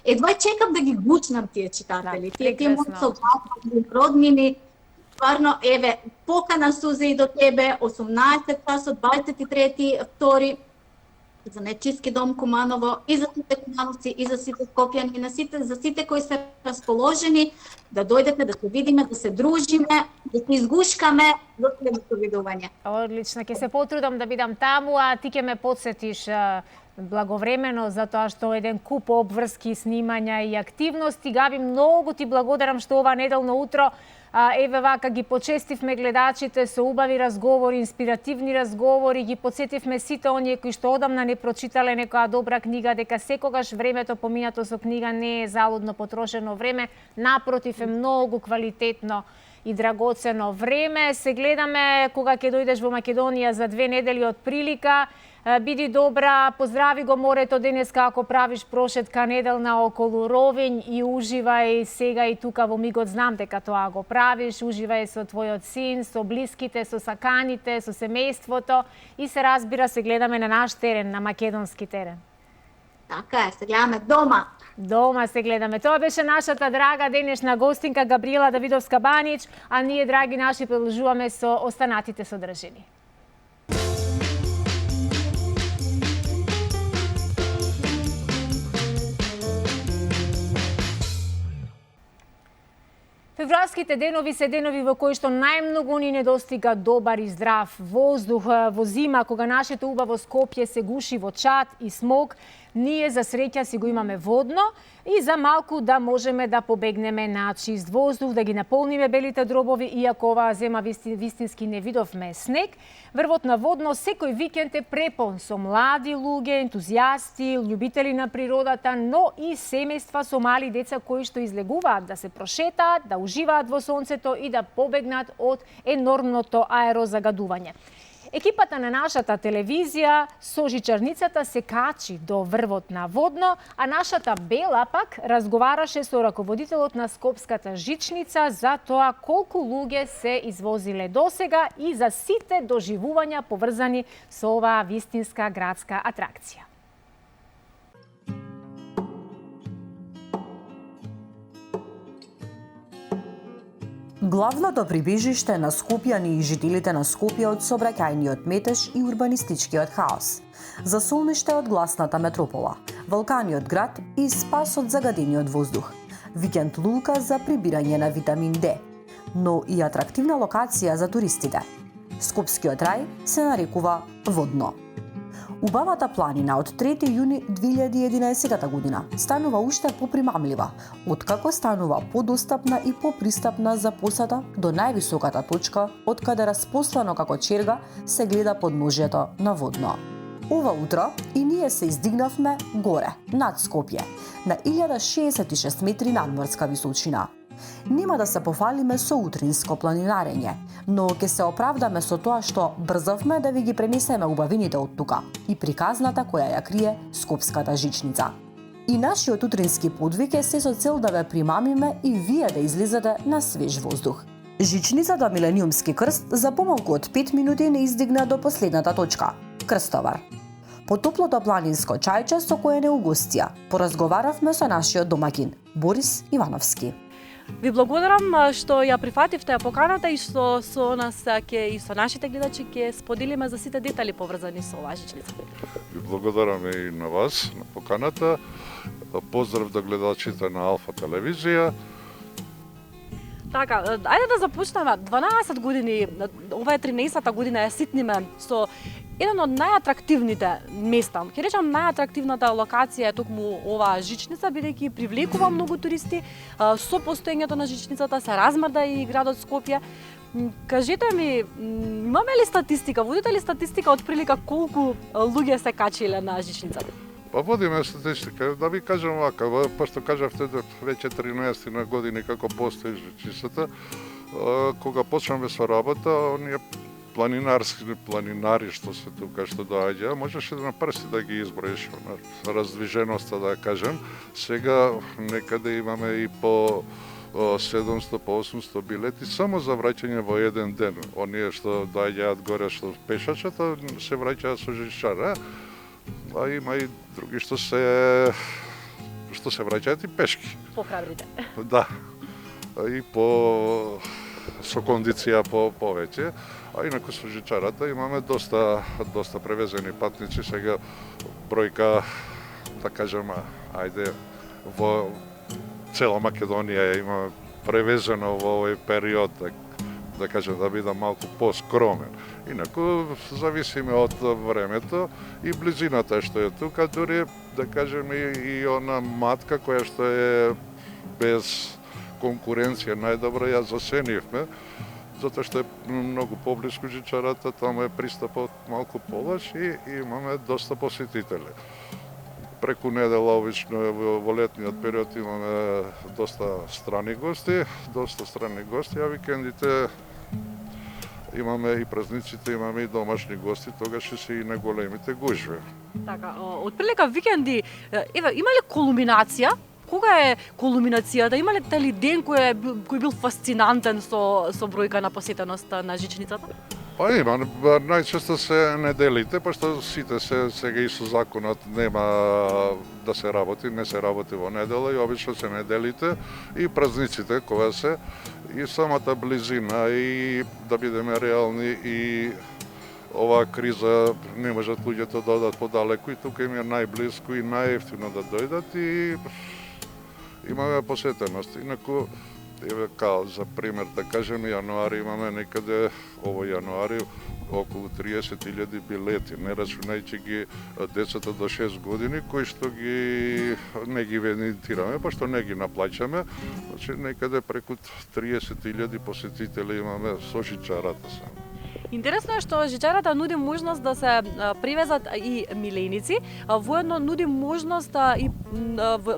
едва и чекам да ги гучнам тие читатели, тие мои согласни, роднини. Стварно, еве, покана сузе и до тебе, 18 часот, 23.2. за Нечиски дом Куманово, и за сите кумановци, и за сите скопјани, за сите кои се расположени, да дојдете, да се видиме, да се дружиме, да се изгушкаме до следното видување. Одлично, ќе се потрудам да бидам таму, а ти ќе ме подсетиш благовремено, затоа што еден куп обврски, снимања и активности. Габи, многу ти благодарам што ова неделно утро еве вака ги почестивме гледачите со убави разговори, инспиративни разговори, ги подсетивме сите оние кои што одамна не прочитале некоја добра книга, дека секогаш времето поминато со книга не е залудно потрошено време, напротив е многу квалитетно и драгоцено време. Се гледаме кога ќе дојдеш во Македонија за 2 недели од прилика. Биди добра, поздрави го морето денеска ако правиш прошетка неделна околу Ровин и уживај сега и тука во мигот, знам дека тоа го правиш, уживај со твојот син, со блиските, со саканите, со семејството и се разбира се гледаме на наш терен, на македонски терен. Така е, се гледаме дома. Дома се гледаме. Тоа беше нашата драга денешна гостинка Габриела Давидовска-Банич, а ние, драги наши, продолжуваме со останатите содржини. Февруарските денови се денови во кои што најмногу ни недостига добар и здрав воздух. Во зима, кога нашето убаво Скопје се гуши во чад и смог, ние за среќа си го имаме водно и за малку да можеме да побегнеме на чист воздух, да ги наполниме белите дробови, иако оваа зема вистински не видовме снег. Врвот на водно секој викенд е препон со млади луѓе, ентузијасти, љубители на природата, но и семејства со мали деца кои што излегуваат да се прошетаат, да уживаат во сонцето и да побегнат од енормното аерозагадување. Екипата на нашата телевизија со жичарницата се качи до врвот на водно, а нашата Бела пак разговараше со раководителот на Скопската жичница за тоа колку луѓе се извозиле досега и за сите доживувања поврзани со оваа вистинска градска атракција. Главното прибежиште на скопјани и жителите на Скопје од сообраќајниот метеж и урбанистичкиот хаос, за солниште од гласната метропола, вулканиот град и спас од загадениот воздух, викенд лулка за прибирање на витамин Д, но и атрактивна локација за туристите. Скопскиот рај се нарекува Водно. Убавата планина од 3 јуни 2011 година станува уште попримамлива, откако станува подостапна и попристапна за посета до највисоката точка, од каде распослано како черга се гледа подножјето на Водно. Ова утро и ние се издигнавме горе, над Скопје, на 1066 метри надморска височина. Нема да се пофалиме со утринско планинарење, но ќе се оправдаме со тоа што брзовме да ви ги пренесеме убавините од тука и приказната која ја крие Скопската жичница. И нашиот утрински подвиг е се со цел да ве примамиме и вие да излезете на свеж воздух. Жичницата Милениумски крст за помалку од 5 минути не издигна до последната точка – Крстовар. По топлото планинско чајче со кое не угостија, поразговаравме со нашиот домакин, Борис Ивановски. Ви благодарам што ја прифативте поканата и што со нас и со нашите гледачи ќе споделиме за сите детали поврзани со оваа жичница. Ви благодараме и на вас на поканата. Поздрав до гледачите на Алфа телевизија. Така, ајде да започнеме. 12 години, ова е 13-та година, ја ситниме со еден од најатрактивните места. Ќе речам најатрактивната локација е токму оваа жичница, бидејќи привлекува многу туристи. Со постоењето на жичницата се размрда и градот Скопје. Кажете ми, имаме ли статистика, водите ли статистика од прилика колку луѓе се качиле на жичницата? Па водиме статистика, да ви кажам вака, пошто кажавте веќе 13 на години како постои жичницата, кога почнаме со работа, оние планинари што се тука што доаѓа, можеше на прсти да ги изброиш на раздвиженоста, да кажем. Сега некаде имаме и по 700, по 800 билети само за враќање во еден ден. Оние што доаѓаат горе што пешачата се враќаат со жичара, а има и други што се враќаат и пешки. Похрабрите. Да. И со кондиција повеќе. А инаку со жичарата имаме доста превезени патници. Сега бројка, да кажем, ајде, во цела Македонија има превезено во овој период, да кажем, да бидам малку поскромен. Инаку зависиме од времето и близината што е тука, дури да кажем и она матка која што е без конкуренција најдобра ја засенивме, затоа што е многу поблиску жичарата, таму е пристапот малку полаш и имаме доста посетители. Преку недела, обично во летниот период имаме доста страни гости, а викендите имаме и празниците, имаме и домашни гости, тогаш се и на големите гужви. Така, од прилика викенди, има ли кулминација? Кога е кулминацијата? Имате ли ден кој бил фасцинантен со бројка на посетеност на жичницата? Па има, најчесто се неделите, пошто сите сега и со законот нема да се работи, не се работи во недела и обично се неделите и празниците кога се и самата близина и да бидеме реални и оваа криза не можат луѓето да одат подалеку и тука им е најблиску и најевтино да дојдат и имаме посетеност. Инаку, еве као за пример да кажем, јануари имаме некаде овој јануари околу 30.000 билети, не рачунајќи ги децата до 6 години кои што не ги венитираме, пошто не ги наплаќаме, значи некаде преку 30.000 посетители имаме со жичарата само. Интересно е што жичарата нуди можност да се привезат и миленици, воедно нуди можност и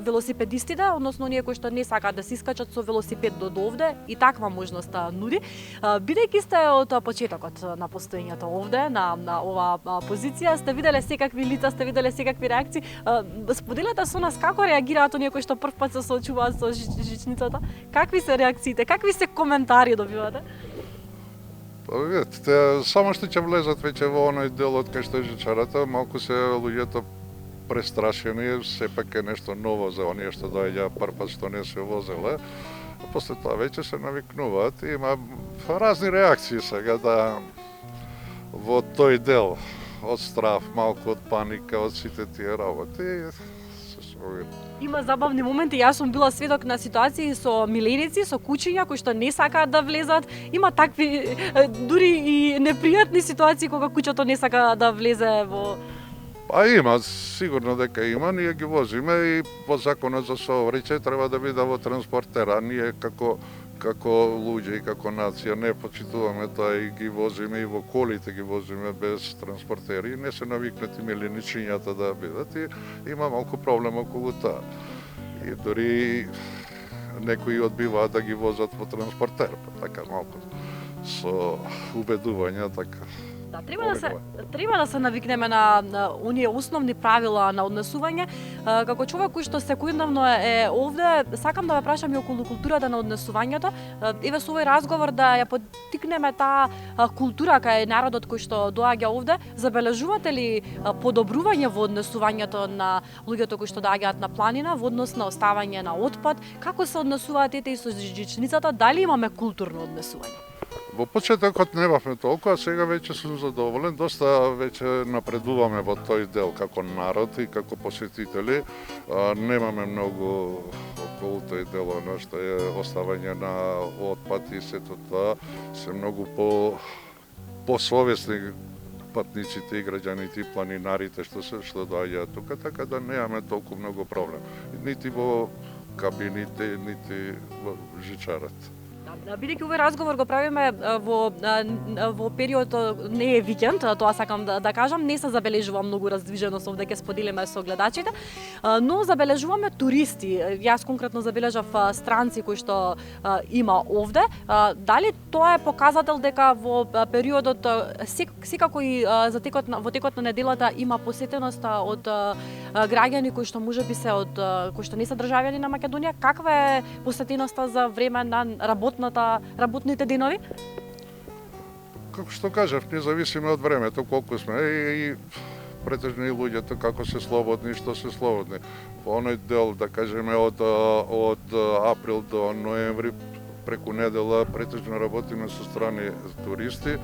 велосипедистите, односно оние кои што не сакаат да се искачат со велосипед до овде, и таква можност нуди. Бидејќи сте од почетокот на постоењето овде, на оваа позиција, сте виделе секакви лица, сте виделе секакви реакции. Споделете со нас како реагираат оние кои што првпат се соочуваат со жичницата? Какви се реакциите? Какви се коментари добивате? Видите, само што ќе влезат веќе во оној делот кај што е жичарата, малку се луѓето престрашени, сепак е нешто ново за оние што доаѓа првпат што не се возеле. После тоа веќе се навикнуваат и има разни реакции сега во тој дел, од страв, малку од паника, од сите тие работи. Има забавни моменти, јас сум била сведок на ситуации со миленици, со кучиња кои што не сакаат да влезат. Има такви дури и непријатни ситуации кога куќето не сака да влезе во... Па има, сигурно дека има, ние ги возиме и по законот за сообраќај треба да биде во транспортера. Ние како луѓе и како нација не почитуваме тоа и ги возиме и во колите ги возиме без транспортери. Не се навикнати миленичињата да бидат и има малку проблем околу тоа. И дори некои одбиваат да ги возат во транспортер, па така малку со убедување така. Да, треба да се навикнеме на оние основни правила на однесување. Како човек кој што секојдневно е овде, сакам да ве прашам и околу културата на однесувањето. Еве со овој разговор да ја поттикнеме таа култура кај народот кој што доаѓа овде. Забележувате ли подобрување во однесувањето на луѓето кои што доаѓаат на планина во однос на оставање на отпад? Како се однесуваат ете и со жичницата? Дали имаме културно однесување? Во почетокот не бавме толку, а сега веќе сум задоволен. Доста веќе напредуваме во тој дел како народ и како посетители. Немаме многу околу тој дел што е оставање на отпад и сето тоа. Се многу посовесни патниците и граѓаните и планинарите што доаѓаат тука, така да немаме толку многу проблем. Нити во кабините, нити во жичарат. Бидејќи овој разговор го правиме во период не е викенд, тоа сакам да кажам, не се забележува многу раздвиженост овде, ќе споделиме со гледачите, но забележуваме туристи. Јас конкретно забележав странци кои што има овде. Дали тоа е показател дека во периодот секако и во текот на неделата има посетеност од граѓани кои што можеби се од кои што не се државјани на Македонија? Каква е посетеноста за време на работните денови? Како што кажав, независимо од времето, колку сме и претежно и луѓето како се слободни, што се слободни. По оној дел, да кажеме, од април до ноември, преку недела, претежно работиме со страни туристи,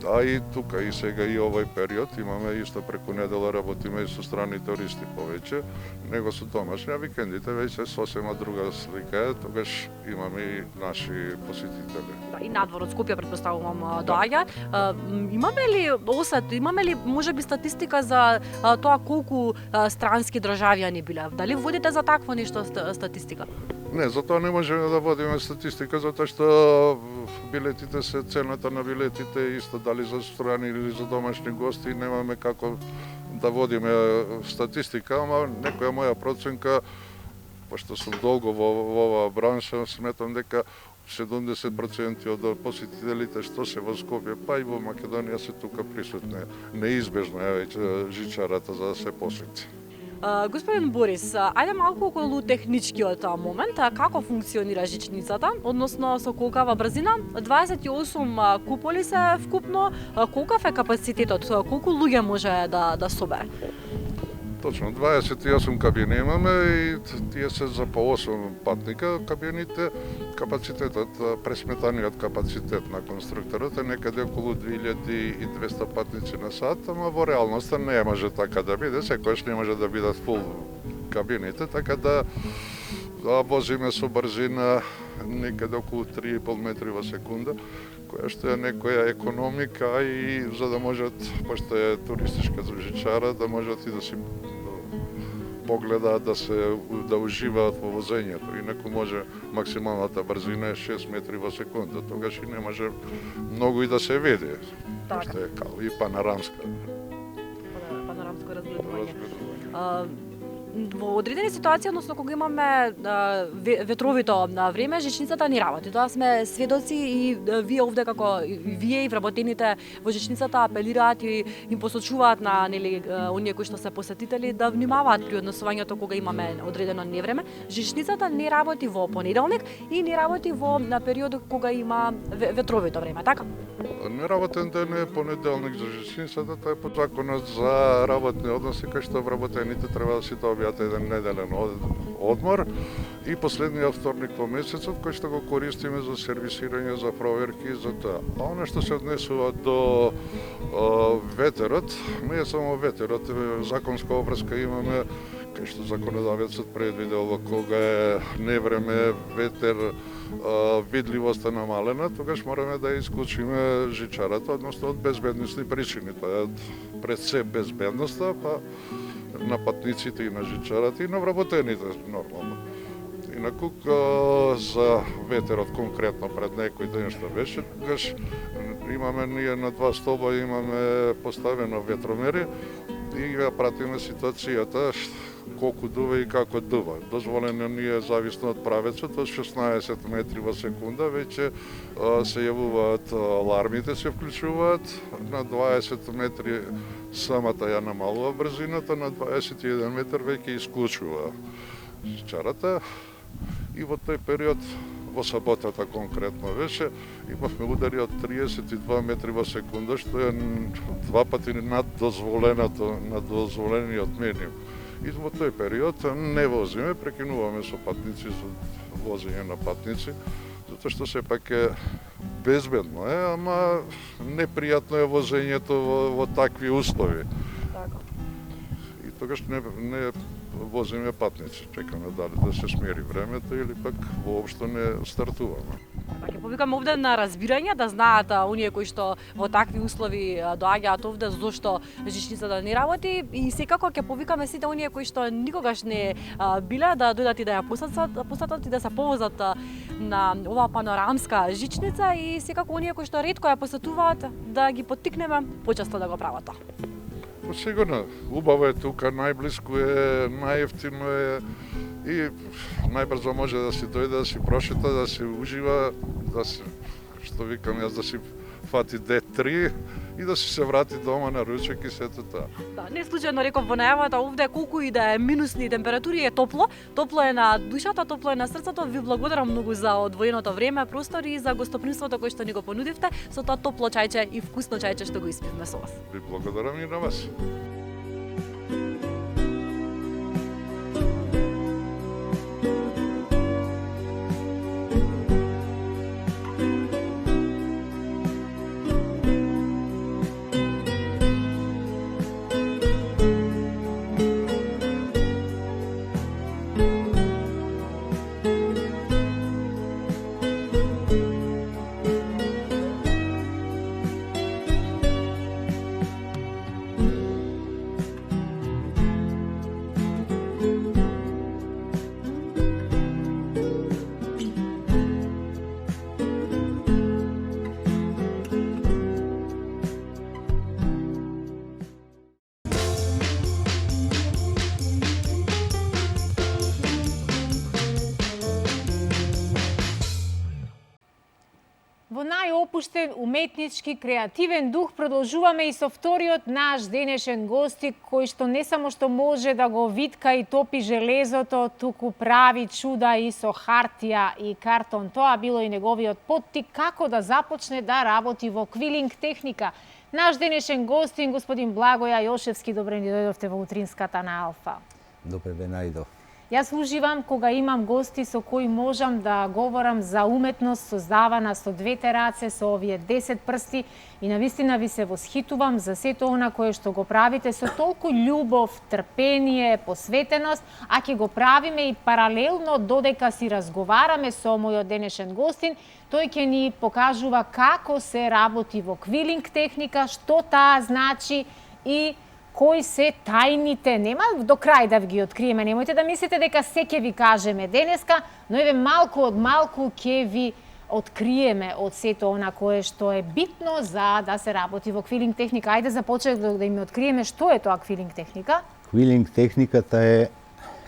а и тука и сега и овој период имаме исто преку недела работиме и со страни туристи повеќе, него со домашни, а викендите веќе сосема друга слика, тогаш имаме и наши посетители. Да, и надвор од Скопје претпоставувам доаѓа. Имаме ли можеби статистика за тоа колку странски државјани биле? Дали водите за такво нешто статистика? Не, за тоа не можеме да водиме статистика, затоа што билетите се цената на билетите исто дали за страни или за домашни гости, немаме како да водиме статистика, ама некоја моја проценка, пошто сум долго во оваа бранша, сметам дека 70% од посетителите што се во Скопје, па и во Македонија се тука присутни. Неизбежно е веќе жичарата за да се посети. Господин Борис, ајде малку околу техничкиот момент, како функционира жичницата, односно со колкава брзина? 28 куполи се вкупно, колкав е капацитетот, колку луѓе може да собере? Точно, 28 кабини имаме и тие се за по 8 патника кабините. Капацитетот, пресметаниот капацитет на конструкторот е некаде околу 2200 патници на сат, ама во реалноста не може така да биде, секојаш не може да бидат фул кабините, така да возиме со брзина некаде околу 3,5 метри во секунда, која што е некоја економика и за да можат, пошто е туристичка жичара, да можат и да си погледаат да уживаат во возењето. Инаку може максималната брзина е 6 метри во секунда, тогаш и не може многу и да се види. Пошто е као и панорамска. Панорамско разгледување. Во одредени ситуации, односно кога имаме ветровито време, жичницата не работи. Тоа сме сведоци и вие овде како вие и вработените во жичницата апелираат и им посочуваат на оние кои што се посетители да внимаваат при однесувањето кога имаме одредено невреме. Жичницата не работи во понеделник и не работи во периодот кога има ветровито време, така? Неработен ден е понеделник за жичницата, тоа е по законот за работни односи, кај што вработените треба да си добијат еден неделен одмор и последниот вторник во месецот кој што го користиме за сервисирање, за проверки и за тоа. А она што се однесува до ветерот, не е само ветерот, законска обврска имаме кај што законодавецот предвидел кога е невреме, ветер, видливоста намалена, тогаш мораме да исклучиме жичарата, односно од безбедносни причини. Тоа е пред се безбедноста, па на патниците и на жичарата и на вработените нормално. Инаку за ветерот конкретно пред некој ден што беше, тогаш имаме ние на 2 столба имаме поставено ветромери и ја пратиме ситуацијата колку дува и како дува. Дозволено ни е зависно од правецот, од 16 метри во секунда веќе се јавуваат алармите, се вклучуваат, на 20 метри самата ја намалува брзината, на 21 метар веќе исклучува чарата и во тој период, во саботата конкретно беше, имавме удари од 32 метри во секунда, што е 2 пати над дозволениот минимум. И во тој период не возиме, прекинуваме со патници, со возење на патници, затоа што сепак е безбедно ама непријатно е возењето во такви услови. Така. И тогаш не возиме патници, чекаме дали да се смери времето или пак воопшто не стартуваме. Па ќе повикаме овде на разбирање, да знаат оние кои што во такви услови доаѓаат овде зошто жичницата не работи и секако ќе повикаме сите оние кои што никогаш не биле да дојдат и да ја посетат и да се повозат на оваа панорамска жичница и секако оние кои што ретко ја посетуваат да ги поттикнеме почесто да го прават тоа. Сигурно, убаво е тука, најблиску е, најевтино е и најбрзо може да си дојде, да си прошета, да си ужива, да си, што викам јас, да си фати D3 и да си се врати дома на ручек и сето тоа. Да, не случајно реков во најавата овде колку и да е минусни температури е топло. Топло е на душата, топло е на срцето. Ви благодарам многу за одвоеното време, простор и за гостопримството кој што ни го понудивте со тоа топло чајче и вкусно чајче што го испивме со вас. Ви благодарам и на вас. Во најопуштен, уметнички, креативен дух продолжуваме и со вториот наш денешен гости, кој што не само што може да го витка и топи железото, туку прави чуда и со хартија и картон. Тоа било и неговиот поттик како да започне да работи во квилинг техника. Наш денешен гостин, господин Благоја Јошевски, добре ни дојдовте во утринската на Алфа. Добре ве најдов. Јас уживам кога имам гости со кои можам да говорам за уметност создавана со двете раце, со овие 10 прсти и навистина ви се восхитувам за сето она кое што го правите со толку љубов, трпение, посветеност, а ќе го правиме и паралелно додека си разговараме со мојот денешен гостин, тој ќе ни покажува како се работи во квилинг техника, што таа значи и кои се тајните, нема до крај да ги откриеме, немојте да мислите дека се ќе ви кажеме денеска, но еве малку од малку ќе ви откриеме од сето она кое што е битно за да се работи во квилинг техника. Ајде започнете да им откриеме што е тоа квилинг техника. Квилинг техниката е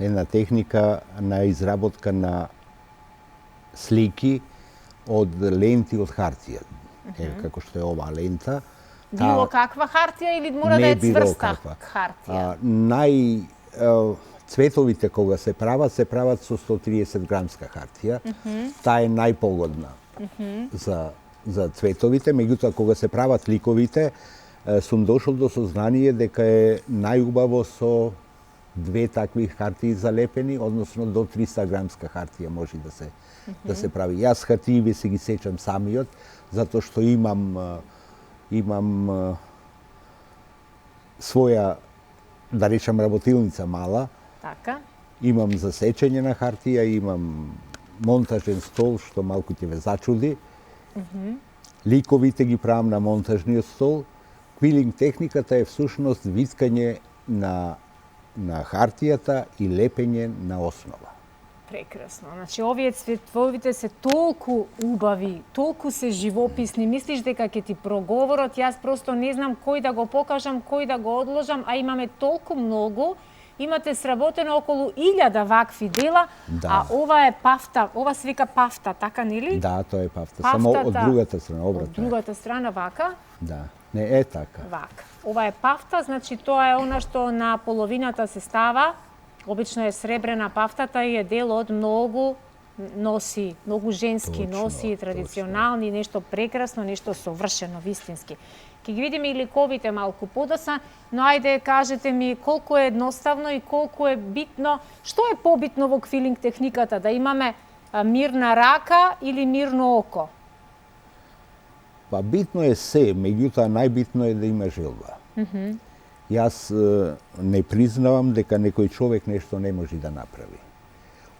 една техника на изработка на слики од ленти од хартија. Како што е оваа лента. Било каква хартија или мора да е цврста хартија? Цветовите кога се прават со 130 грамска хартија. Таа е најпогодна за цветовите, меѓутоа кога се прават ликовите, сум дошол до сознание дека е најубаво со две такви хартии залепени, односно до 300 грамска хартија може да се прави. Јас хартиите се ги сечам самиот, затоа што имам своја, да речам, работилница мала. Така. Имам за сечење на хартија, имам монтажен стол, што малку ќе ве зачуди. Ликовите ги правам на монтажниот стол. Квилинг техниката е всушност виткање на хартијата и лепење на основа. Прекрасно. Значи, овие цветовите се толку убави, толку се живописни. Мислиш дека ќе ти проговорот, јас просто не знам кој да го покажам, кој да го одложам, а имаме толку многу имате сработено околу 1000 вакви дела, а ова е пафта, ова се вика пафта, така нели? Да, тоа е пафта. Само од другата страна, обратно. Од другата страна вака? Да, не е така. Вака. Ова е пафта, значи тоа е она што на половината се става. Обично е сребрена пафтата и е дел од многу носи, многу женски носи, традиционални, нешто прекрасно, нешто совршено, вистински. Ќе ги видиме и ликовите малку подоцна, но ајде кажете ми колку е едноставно и колку е битно, што е побитно во квилинг техниката, да имаме мирна рака или мирно око? Па битно е се, меѓутоа најбитно е да има желба. Јас не признавам дека некој човек нешто не може да направи.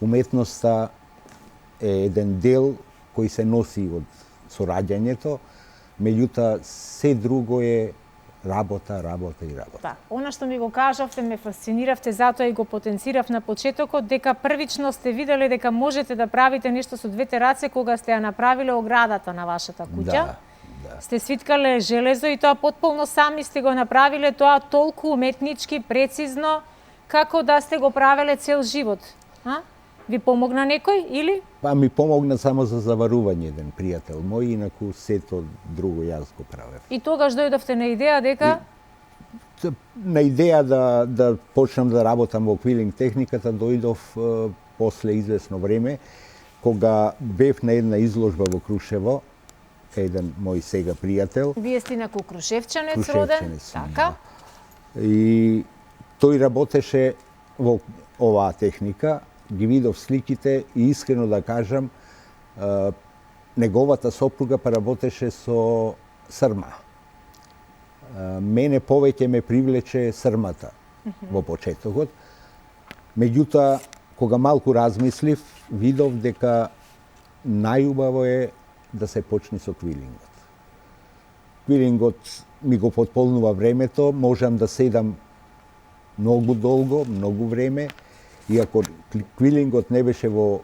Уметноста е еден дел кој се носи од сораѓањето, меѓутоа се друго е работа. Да, она што ми го кажавте, ме фасциниравте, затоа и го потенцирав на почетокот, дека првично сте виделе дека можете да правите нешто со двете раце кога сте ја направиле оградата на вашата куќа. Да. Сте свиткале железо и тоа потполно сами сте го направиле, тоа толку уметнички, прецизно, како да сте го правеле цел живот. Ви помогна некој или? Па ми помогна само за заварување еден пријател мој, инаку сето друго јас го правев. И тогаш дојдовте на идеја дека? На идеја да почнам да работам во квилинг техниката дојдов после извесно време, кога бев на една изложба во Крушево, еден мој сега пријател. Вие сте инаку крушевчанец роден? Така. И тој работеше во оваа техника, ги видов сликите и искрено да кажам, неговата сопруга поработеше со срма. Мене повеќе ме привлече срмата во почетокот. Меѓутоа, кога малку размислив, видов дека најубаво е да се почне со квилингот. Квилингот ми го потполнува времето, можам да седам многу долго, многу време, и ако квилингот не беше во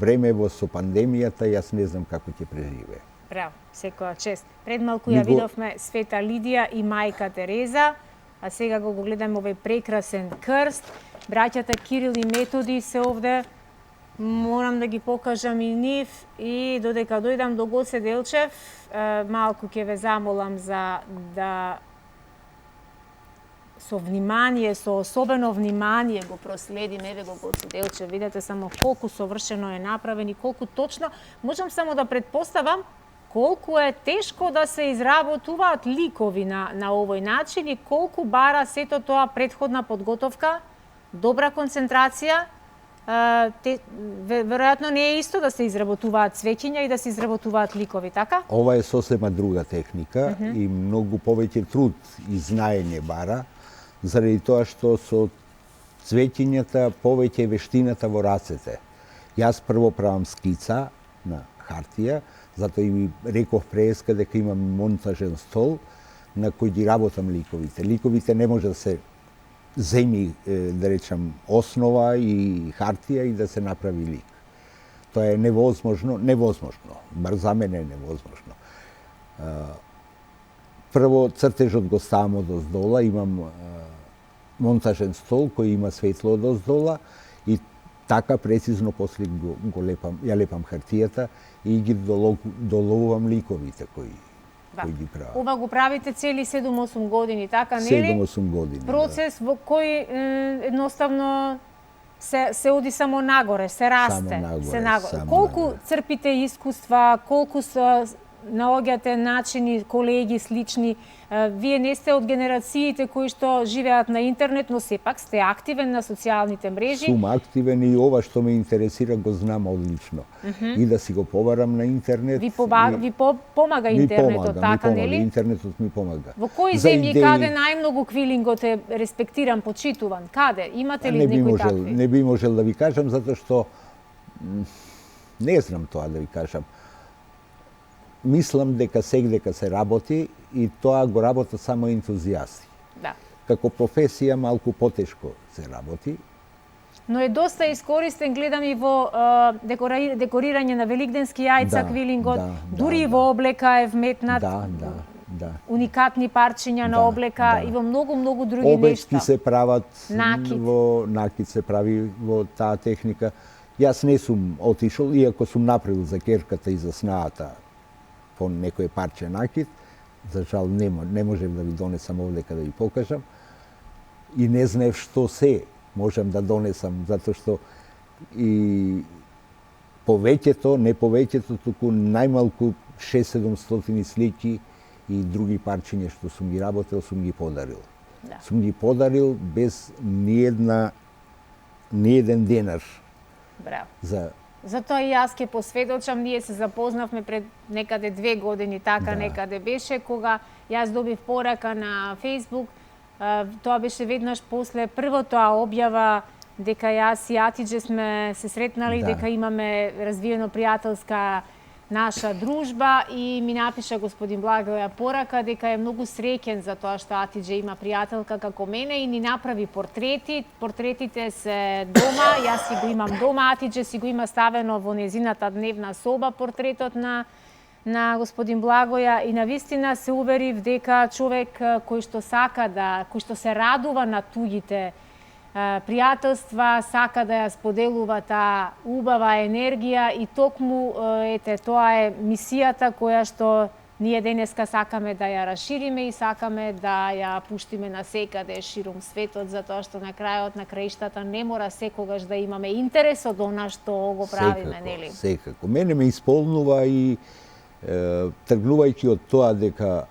време со пандемијата, јас не знам како ќе преживее. Браво, секоја чест. Пред малку ја видовме Света Лидија и мајка Тереза, а сега го гледаме овој прекрасен крст. Браќата Кирил и Методи се овде. Морам да ги покажам и нив и додека дојдам до Гоце Делчев, малку ќе ве замолам за да со внимание, со особено внимание го проследиме, еве го Гоце Делчев, видете само колку совршено е направен и колку точно. Можам само да предпоставам колку е тешко да се изработуваат ликови на овој начин и колку бара сето тоа претходна подготовка, добра концентрација. Веројатно не е исто да се изработуваат цвеќиња и да се изработуваат ликови, така? Ова е сосема друга техника и многу повеќе труд и знаење бара, заради тоа што со цвеќињата повеќе вештината во рацете. Јас прво правам скица на хартија, затоа и ви реков преска дека имам монтажен стол на кој ги работам ликовите. Ликовите не може да се земи, да речам, основа и хартија и да се направи лик. Тоа е невозможно, бар за мене е невозможно. Прво цртежот го ставам од оздола, имам монтажен стол кој има светло од оздола и така прецизно после ја лепам хартијата и ги доловувам ликовите кои ги правам. Ова го правите цели 7-8 години, така нели? 7-8 години. Процес во кој едноставно се оди само нагоре, се расте, се нагоре. Колку црпите искуства, колку наоѓате начини, колеги, слични. Вие не сте од генерациите кои што живеат на интернет, но сепак сте активен на социјалните мрежи. Сум активен и ова што ме интересира го знам одлично. И да си го побарам на интернет. Ви помага интернетот, така нели? Интернетот ми помага. Во кои земји каде најмногу квилингот е респектиран, почитуван? Каде? Имате ли некои такви? Не би можел да ви кажам, затоа што не знам тоа да ви кажам. Мислам дека сегдека се работи и тоа го работат само ентузијасти. Да. Како професија малку потешко се работи. Но е доста искористен, гледам и во декорирање на великденски јајца, квилингот, дури и во облека е вметнат. уникатни парчиња на облека и во многу други Обечки нешта. се прават Накид. накид се прави во таа техника. Јас не сум отишол, иако сум направил за керката и за снаата по некој парче накид. За жал не можев да ви донесам овдека да ви покажам. И не знаев што се можам да донесам, затоа што и повеќето, не повеќето, туку најмалку 600-700 слики и други парчиња што сум ги работел, сум ги подарил. Да. Сум ги подарил без ниеден денар. Браво. Затоа и јас ќе посведочам, ние се запознавме пред некаде 2 години, така некаде беше, кога јас добив порака на Facebook. Тоа беше веднаш после првото објава дека јас и Атиџе сме се сретнали, дека имаме развиено пријателска наша дружба и ми напиша господин Благоја порака дека е многу среќен за тоа што Атиџе има пријателка како мене и ни направи портрети. Портретите се дома, јас си го имам дома, Атиџе си го има ставено во незината дневна соба портретот на господин Благоја и навистина се уверив дека човек кој што се радува на туѓите пријателства, сака да ја споделува таа убава енергија и токму тоа е мисијата која што ние денеска сакаме да ја расшириме и сакаме да ја пуштиме на секаде ширум светот, затоа што на крајот на краиштата не мора секогаш да имаме интерес од она што го правиме, нели? Секако. Мене ме исполнува и тргнувајќи од тоа дека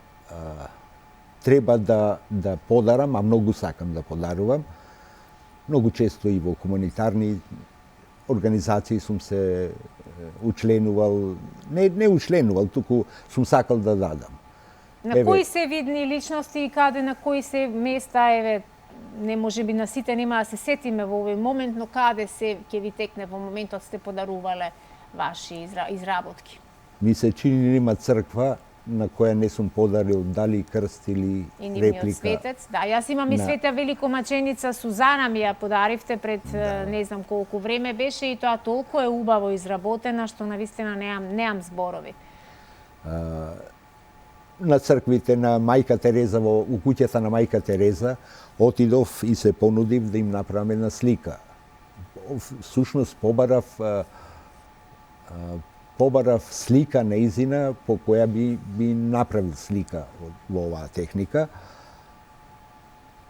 треба да подарам, а многу сакам да подарувам. Многу често и во хуманитарни организации сум се учленувал, не учленувал, туку сум сакал да дадам. На кои се видни личности и каде, на кои се места, не може би на сите нема да се сетиме во овој момент, но каде се ќе ви текне во моментот сте подарувале ваши изработки? Ми се чини нема црква на која не сум подарил дали крст или реплика. Светец. Да, јас имам и света великомаченица Сузана ми ја подаривте пред не знам колку време беше и тоа толку е убаво изработена што навистина неам зборови. На црквите на Мајка Тереза, у куќата на Мајка Тереза, отидов и се понудив да им направам една слика. Сушност побарав слика неизина по која би направил слика во оваа техника.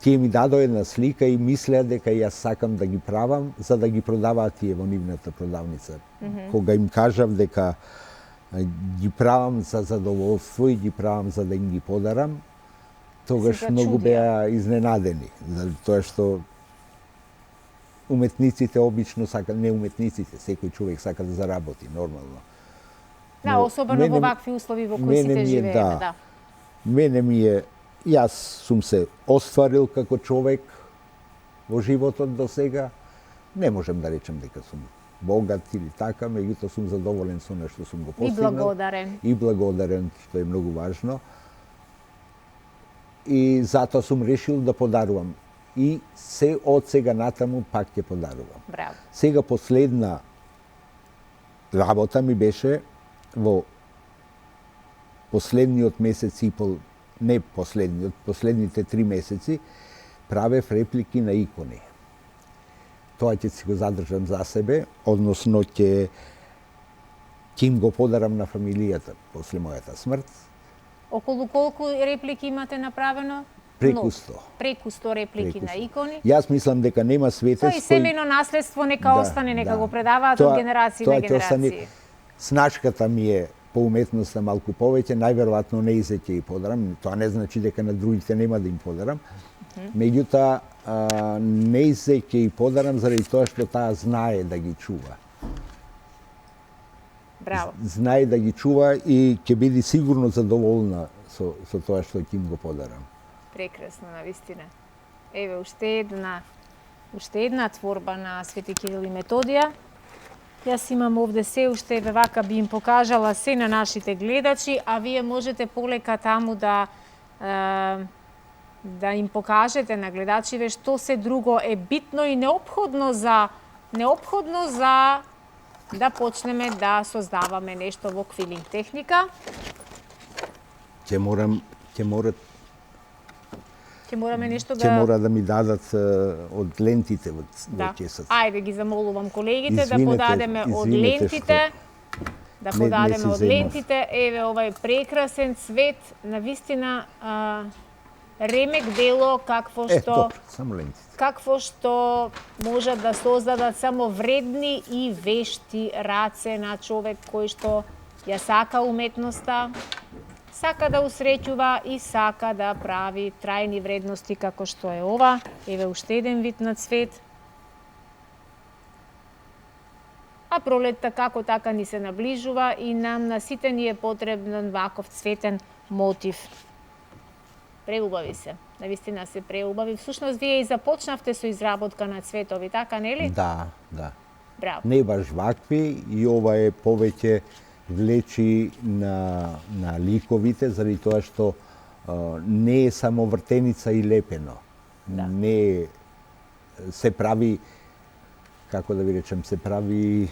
Тие ми дадоа една слика и мислеа дека јас сакам да ги правам за да ги продаваат тие во нивната продавница. Кога им кажав дека ги правам за задоволство и ги правам за да им ги подарам, тогаш многу беа изненадени. За тоа што уметниците обично сакаат, не уметниците, секој човек сака да заработи, нормално. Да, особено во вакви услови во кои сите живееме, да. Мене ми е, јас сум се остварил како човек во животот до сега. Не можем да речем дека сум богат или така, меѓутоа сум задоволен со она што сум го постигнал. И благодарен. И благодарен, што е многу важно. И затоа сум решил да подарувам. И се од сега натаму пак ќе подарувам. Браво. Сега последна работа ми беше во последниот месец и пол, не последниот, последните 3 месеци, правев реплики на икони. Тоа ќе си го задржам за себе, односно ќе им го подарам на фамилијата после мојата смрт. Околу колку реплики имате направено? Преку 100. Преку 100 реплики на икони. Јас мислам дека нема светец кој... Тоа и семејно наследство нека остане, нека го предаваат од генерации на генерации. Снашката ми е по уметноста малку повеќе, најверојатно неизе ќе и подарам. Тоа не значи дека на другите нема да им подарам. Меѓутоа, неизе ќе и подарам заради тоа што таа знае да ги чува. Браво. Знае да ги чува и ќе биде сигурно задоволна со тоа што ќе им го подарам. Прекрасно, навистина. Еве, уште една творба на Свети Кирил и Методија. Јас имам овде се уште, еве вака би им покажала се на нашите гледачи, а вие можете полека таму да им покажете на гледачиве што се друго е битно и неопходно за да почнеме да создаваме нешто во квилинг техника. Ќе морам ќе морат Ќе мораме нешто ќе да... мора да ми дадат од лентите во Да. чесот. Ајде ги замолувам колегите да Извинете, подадеме од извинете лентите. Да не подадеме си од земав. лентите. Еве овај прекрасен цвет, навистина ремек дело какво што Добро, само лентите. какво што можат да создадат само вредни и вешти раце на човек кој што ја сака уметноста, сака да усреќува и сака да прави трајни вредности како што е ова. Еве уште еден вид на цвет. А пролетта како така ни се наближува и нам на сите ни е потребен ваков цветен мотив. Преубави се. Навистина се преубави. Всушност, вие и започнавте со изработка на цветови, така нели? Да. Браво. Не баш вакви и ова е повеќе влечи на ликовите, заради тоа што не е само вртеница и лепено. Да. Не е, се прави, како да ви речем, се прави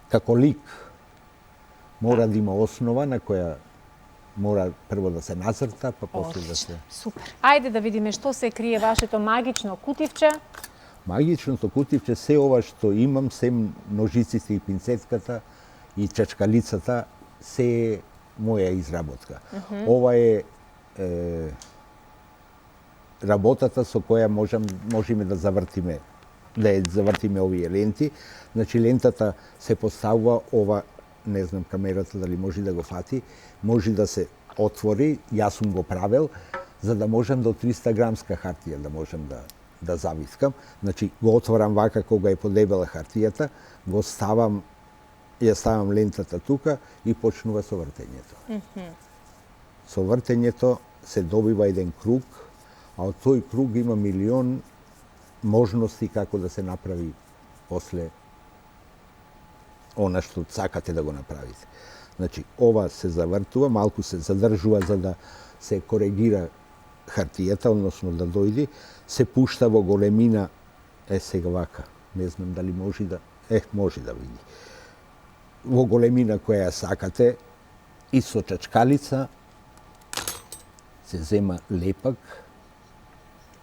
како лик. Мора да има основа на која мора прво да се нацрта, па после да се... Супер. Ајде да видиме што се крие вашето магично кутивче. Магичното кутивче, се ова што имам, се ножиците и пинцетката и чачкалицата, се е моја изработка. Ова е работата со која можеме да завртиме овие ленти. Значи лентата се поставува ова, не знам камерата дали може да го фати, може да се отвори, јас сум го правил, за да можам до 300 грамска хартија да можам да завискам. Значи го отворам вака кога е подебела хартијата, го ставам, ја ставам лентата тука и почнува со вртењето. Со вртењето се добива еден круг, а од тој круг има милион можности како да се направи после она што сакате да го направите. Значи, ова се завртува, малку се задржува за да се коригира хартијата, односно да дојде, се пушта во големина, сега вака, не знам дали може да, може да види. Во големина која ја сакате и со чачкалица се зема лепак.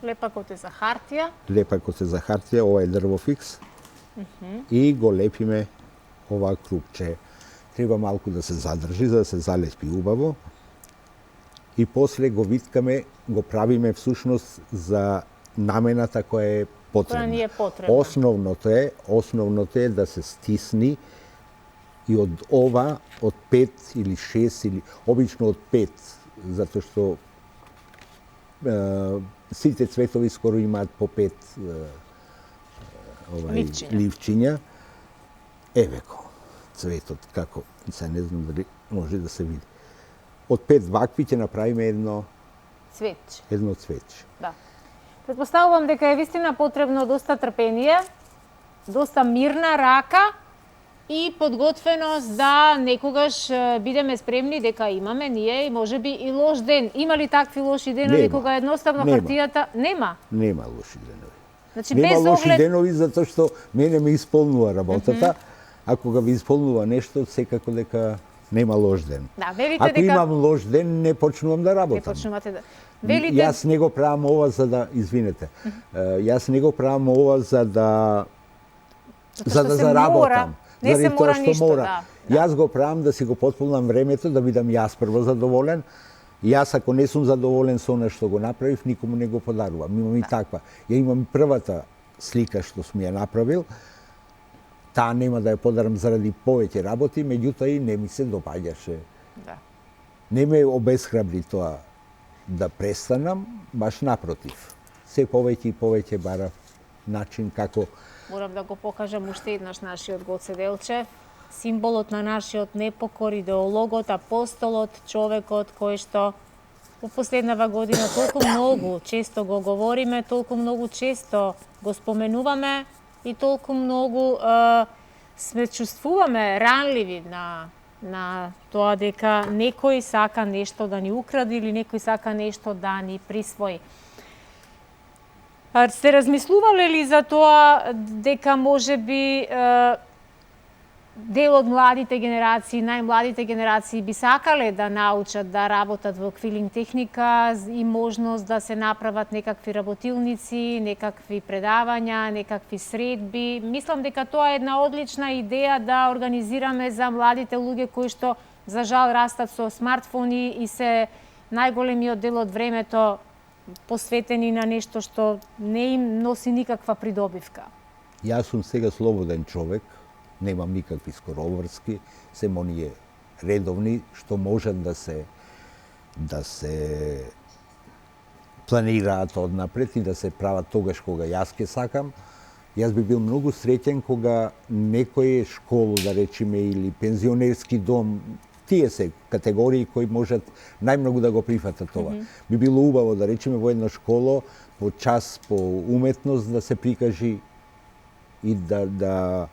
Лепакот е за хартија. Лепакот е за хартија, ова е дрвофикс. И го лепиме ова крупче. Треба малку да се задржи, за да се залепи убаво. И после го виткаме, го правиме всушност за намената која е потребна. Која ни е потребна. Основното е да се стисни и од ова, од 5 или 6, или обично од 5, затоа што сите цветови скоро имаат по 5 ливчиња. Еве го цветот, како, се не знам дали може да се види. Од 5 вакви ќе направиме едно цветче. Да. Предпоставувам дека е вистина потребно доста трпение, доста мирна рака и подготвеност да некогаш бидеме спремни дека имаме ние и можеби и лош ден. Има ли такви лоши денови кога едноставно хартијата нема? Нема лоши денови. Значи нема без лоши оглед денови затоа што мене ме исполнува работата, а кога ви исполнува нешто, секако дека нема лош ден. Да, велите Ако дека имам лош ден, не почнувам да работам. не почнувате да велите. Јас не го правам ова за да, извинете, јас не го правам ова за да заработам. Не се мора ништо, да. Јас го правам да си го потполнам времето, да бидам јас прво задоволен. Јас ако не сум задоволен со она што го направив, никому не го подарувам. Имам и таква. Ја имам и првата слика што сум ја направил. Таа нема да ја подарам заради повеќе работи, меѓутоа и не ми се допаѓаше. Да. Не ме обесхрабри тоа да престанам, баш напротив. Се повеќе и повеќе барав начин како... Морам да го покажам уште еднаш нашиот Гоце Делчев, символот на нашиот непокор, идеологот, апостолот, човекот кој што во последнава година толку многу често го говориме, толку многу често го споменуваме и толку многу сме чувствуваме ранливи на тоа дека некој сака нешто да ни украде или некој сака нешто да ни присвои. Сте размислувале ли за тоа дека можеби дел од младите генерации, најмладите генерации би сакале да научат да работат во квилинг техника и можност да се направат некакви работилници, некакви предавања, некакви средби. Мислам дека тоа е една одлична идеја да организираме за младите луѓе кои што за жал растат со смартфони и се најголемиот дел од времето посветени на нешто што не им носи никаква придобивка. Јас сум сега слободен човек, немам никакви скороврски, семо оние редовни што можат да се планираат однапред и да се прават тогаш кога јас ке сакам. Јас би бил многу среќен кога некој школу, да речеме, или пензионерски дом, тие се категории кои можат најмногу да го прифатат това. Би било убаво, да речеме, во една школа по час по уметност да се прикажи и да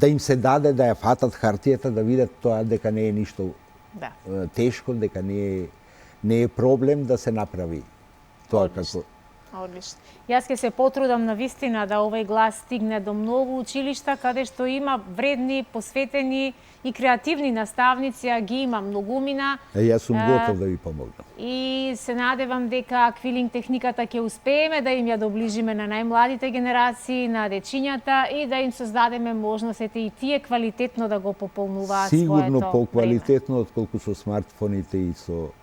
им се даде да ја фатат хартијата, да видат тоа дека не е ништо тешко, дека не е проблем да се направи тоа како. Одлично. Јас ќе се потрудам на вистина да овој глас стигне до многу училишта каде што има вредни, посветени и креативни наставници, а ги има многумина. Јас сум готов да ви помогнам. И се надевам дека квилинг техниката ќе успееме да им ја доближиме на најмладите генерации, на дечињата и да им создадеме можностите и тие квалитетно да го пополнуваат своето време. Сигурно поквалитетно отколку со смартфоните и со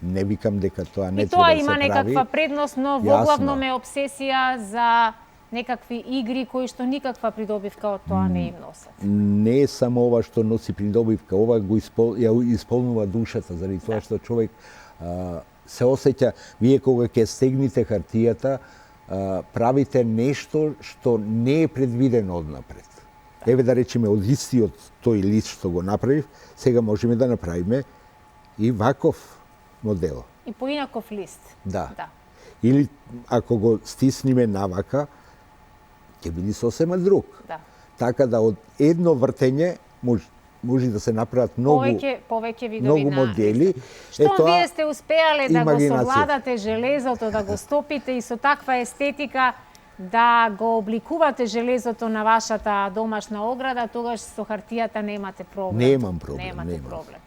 не викам дека тоа не треба да се прави. И тоа има некаква предност, но воглавно ме обсесија за некакви игри кои што никаква придобивка од тоа не им носат. Не е само ова што носи придобивка, ова ја исполнува душата, заради тоа што човек се осеќа, вие кога ќе стегнете хартијата, правите нешто што не е предвидено однапред. Еве да речеме од истиот тој лист што го направив, сега можеме да направиме и ваков модел. И поинаков лист. Да. Или ако го стисниме навака, ќе биде сосема друг. Да. Така да од едно вртење може да се направат повеќе видови на модели. Што вие сте успеале да го совладате железото, да го стопите и со таква естетика да го обликувате железото на вашата домашна ограда, тогаш со хартијата немате проблем. Немам проблем.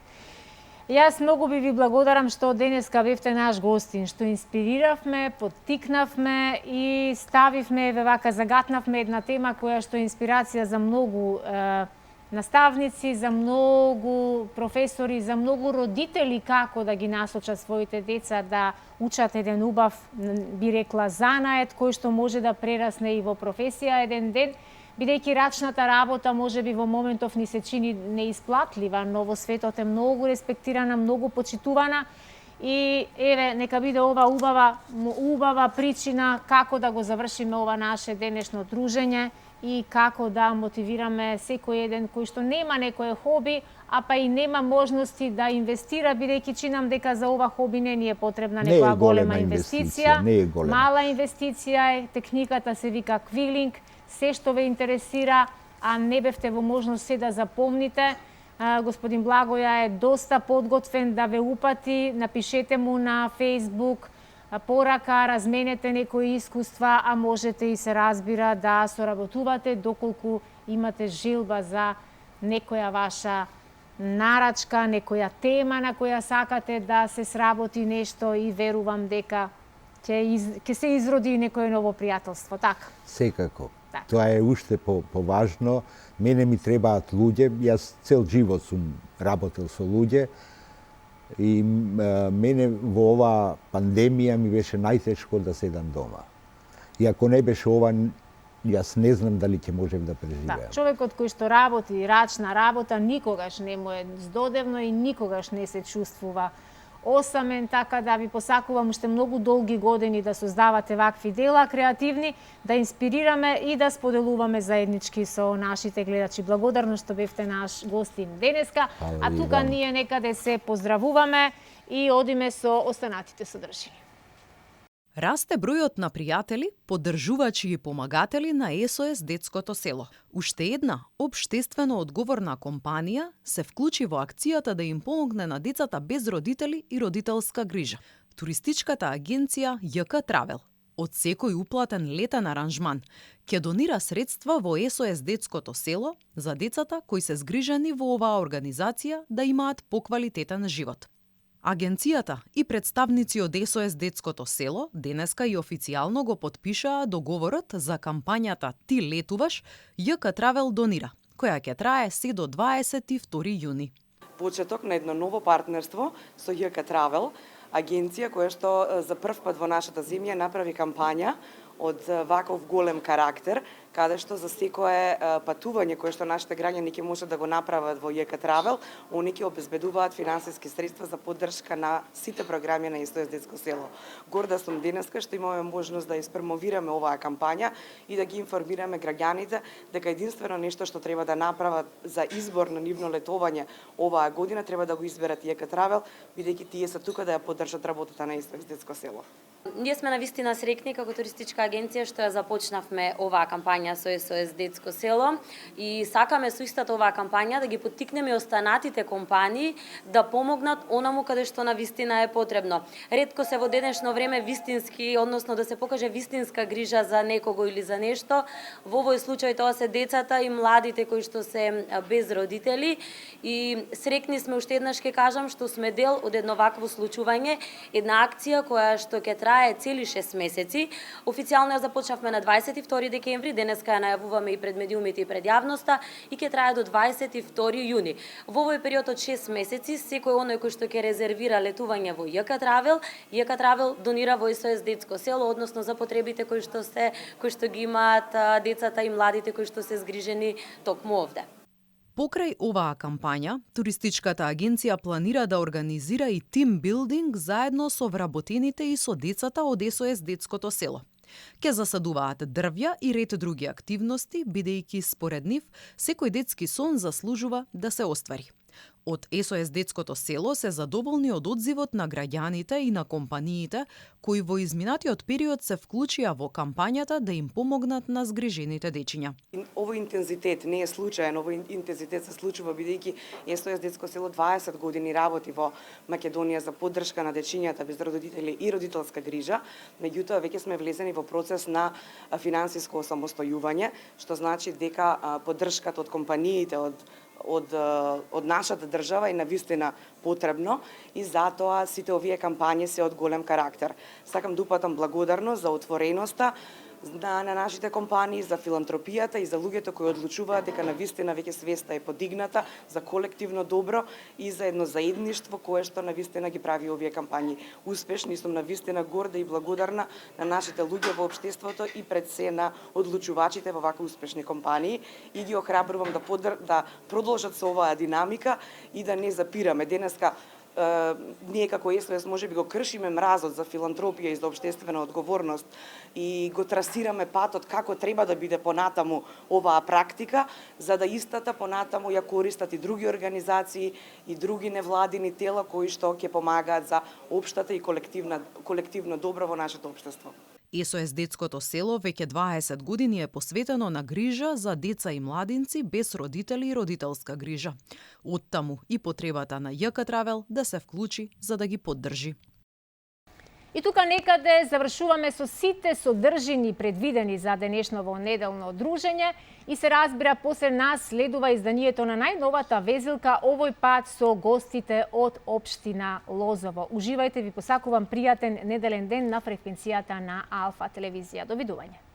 Јас многу ви благодарам што денеска бевте наш гостин, што инспириравме, поттикнавме и ставивме, вака загатнавме една тема која што е инспирација за многу наставници, за многу професори, за многу родители како да ги насочат своите деца да учат еден убав, би рекла, занает кој што може да прерасне и во професија еден ден. Бидејќи рачната работа можеби во моментов ни се чини неисплатлива, но во светот е многу респектирана, многу почитувана и еве нека биде ова убава причина како да го завршиме ова наше денешно дружење и како да мотивираме секој еден кој што нема некое хоби, а па и нема можности да инвестира, бидејќи чинам дека за ова хоби не ни е потребна некоја голема инвестиција. Мала инвестиција е, техниката се вика квилинг, се што ве интересира, а не бевте во можност се да запомните. Господин Благоја е доста подготвен да ве упати, напишете му на Facebook порака, разменете некои искуства, а можете и се разбира да соработувате доколку имате желба за некоја ваша нарачка, некоја тема на која сакате да се сработи нешто и верувам дека ќе се изроди некое ново пријателство, така? Секако. Тоа е уште поважно. Мене ми требаат луѓе. Јас цел живот сум работел со луѓе и мене во ова пандемија ми беше најтешко да седам дома. И ако не беше ова, јас не знам дали ќе можем да преживеам. Човекот кој што работи рачна работа никогаш не му е здодевно и никогаш не се чувствува осамен, така да ви посакувам уште многу долги години да создавате вакви дела креативни, да инспирираме и да споделуваме заеднички со нашите гледачи. Благодарно што бевте наш гостин денеска, а тука ние некаде се поздравуваме и одиме со останатите содржини. Расте бројот на пријатели, поддржувачи и помагатели на СОС Детското село. Уште една општествено одговорна компанија се вклучи во акцијата да им помогне на децата без родители и родителска грижа. Туристичката агенција ЈК Травел. Од секој уплатен летен аранжман ќе донира средства во СОС Детското село за децата кои се згрижени во оваа организација да имаат поквалитетен живот. Агенцијата и представници од СОС Детското село денеска и официјално го потпишаа договорот за кампањата Ти летуваш, ЈК Травел донира, која ќе трае се до 22 јуни. Почеток на едно ново партнерство со ЈК Травел, агенција која што за прв пат во нашата земја направи кампања од ваков голем карактер, каде што за секое патување кое што нашите граѓани ќе можат да го направат во ЈК Травел, они ќе обезбедуваат финансиски средства за поддршка на сите програми на СОС Детско село. Горда сум денеска што имаме можност да испромовираме оваа кампања и да ги информираме граѓаните дека единствено нешто што треба да направат за избор на нивно летување оваа година треба да го изберат ЈК Травел, бидејќи тие се тука да ја поддржат работата на СОС Детско село. Ние сме навистина среќни како туристичка агенција што ја започнавме оваа кампања со СОС Детско село и сакаме со истата оваа кампања да ги поттикнеме останатите компании да помогнат онаму каде што навистина е потребно. Ретко се во денешно време вистински, односно да се покаже вистинска грижа за некого или за нешто. Во овој случај тоа се децата и младите кои што се без родители и среќни сме уште еднаш ќе кажам што сме дел од едно вакво случување, една акција која што ќе трае цели 6 месеци. Официјално ја започнавме на 22 декември, денеска ја најавуваме и пред медиумите и пред јавноста и ќе трае до 22 јуни. Во овој период од 6 месеци, секој оној кој што ќе резервира летување во ЈК Травел донира во СОС Детско село, односно за потребите кои што ги имаат децата и младите кои што се згрижени токму овде. Покрај оваа кампања, туристичката агенција планира да организира и тимбилдинг заедно со вработените и со децата од СОС Детското село. Ке засадуваат дрвја и ред други активности, бидејќи според нив секој детски сон заслужува да се оствари. Од СОС Детското село се задоволни од одзивот на граѓаните и на компаниите кои во изминатиот период се вклучија во кампањата да им помогнат на згрижените дечиња. Овој интензитет не е случаен, овој интензитет се случува бидејќи СОС Детско село 20 години работи во Македонија за поддршка на дечињата без родители и родителска грижа, меѓутоа веќе сме влезени во процес на финансиско осамостојување, што значи дека поддршката од компаниите од нашата држава е навистина потребно и затоа сите овие кампањи се од голем карактер. Сакам да упатам благодарност за отвореноста на нашите компании, за филантропијата и за луѓето кои одлучуваат дека навистина веќе свеста е подигната за колективно добро и за едно заедништво кое што навистина ги прави овие кампањи успешни. Сум навистина горда и благодарна на нашите луѓе во општеството и пред се на одлучувачите во вакви успешни компании и ги охрабрувам да продолжат со оваа динамика и да не запираме. Денеска ние како СОС може би го кршиме мразот за филантропија и за општествена одговорност и го трасираме патот како треба да биде понатаму оваа практика, за да истата понатаму ја користат и други организации и други невладини тела кои што ќе помагаат за општата и колективно добро во нашето општество. СОС Детското село веќе 20 години е посветено на грижа за деца и младинци без родители и родителска грижа. Оттаму и потребата на ЈК Травел да се вклучи за да ги поддржи. И тука некаде завршуваме со сите содржини предвидени за денешново неделно дружење и се разбира после нас следува изданието на најновата везилка, овој пат со гостите од општина Лозово. Уживајте, ви посакувам пријатен неделен ден на фреквенцијата на Алфа телевизија. Довидување.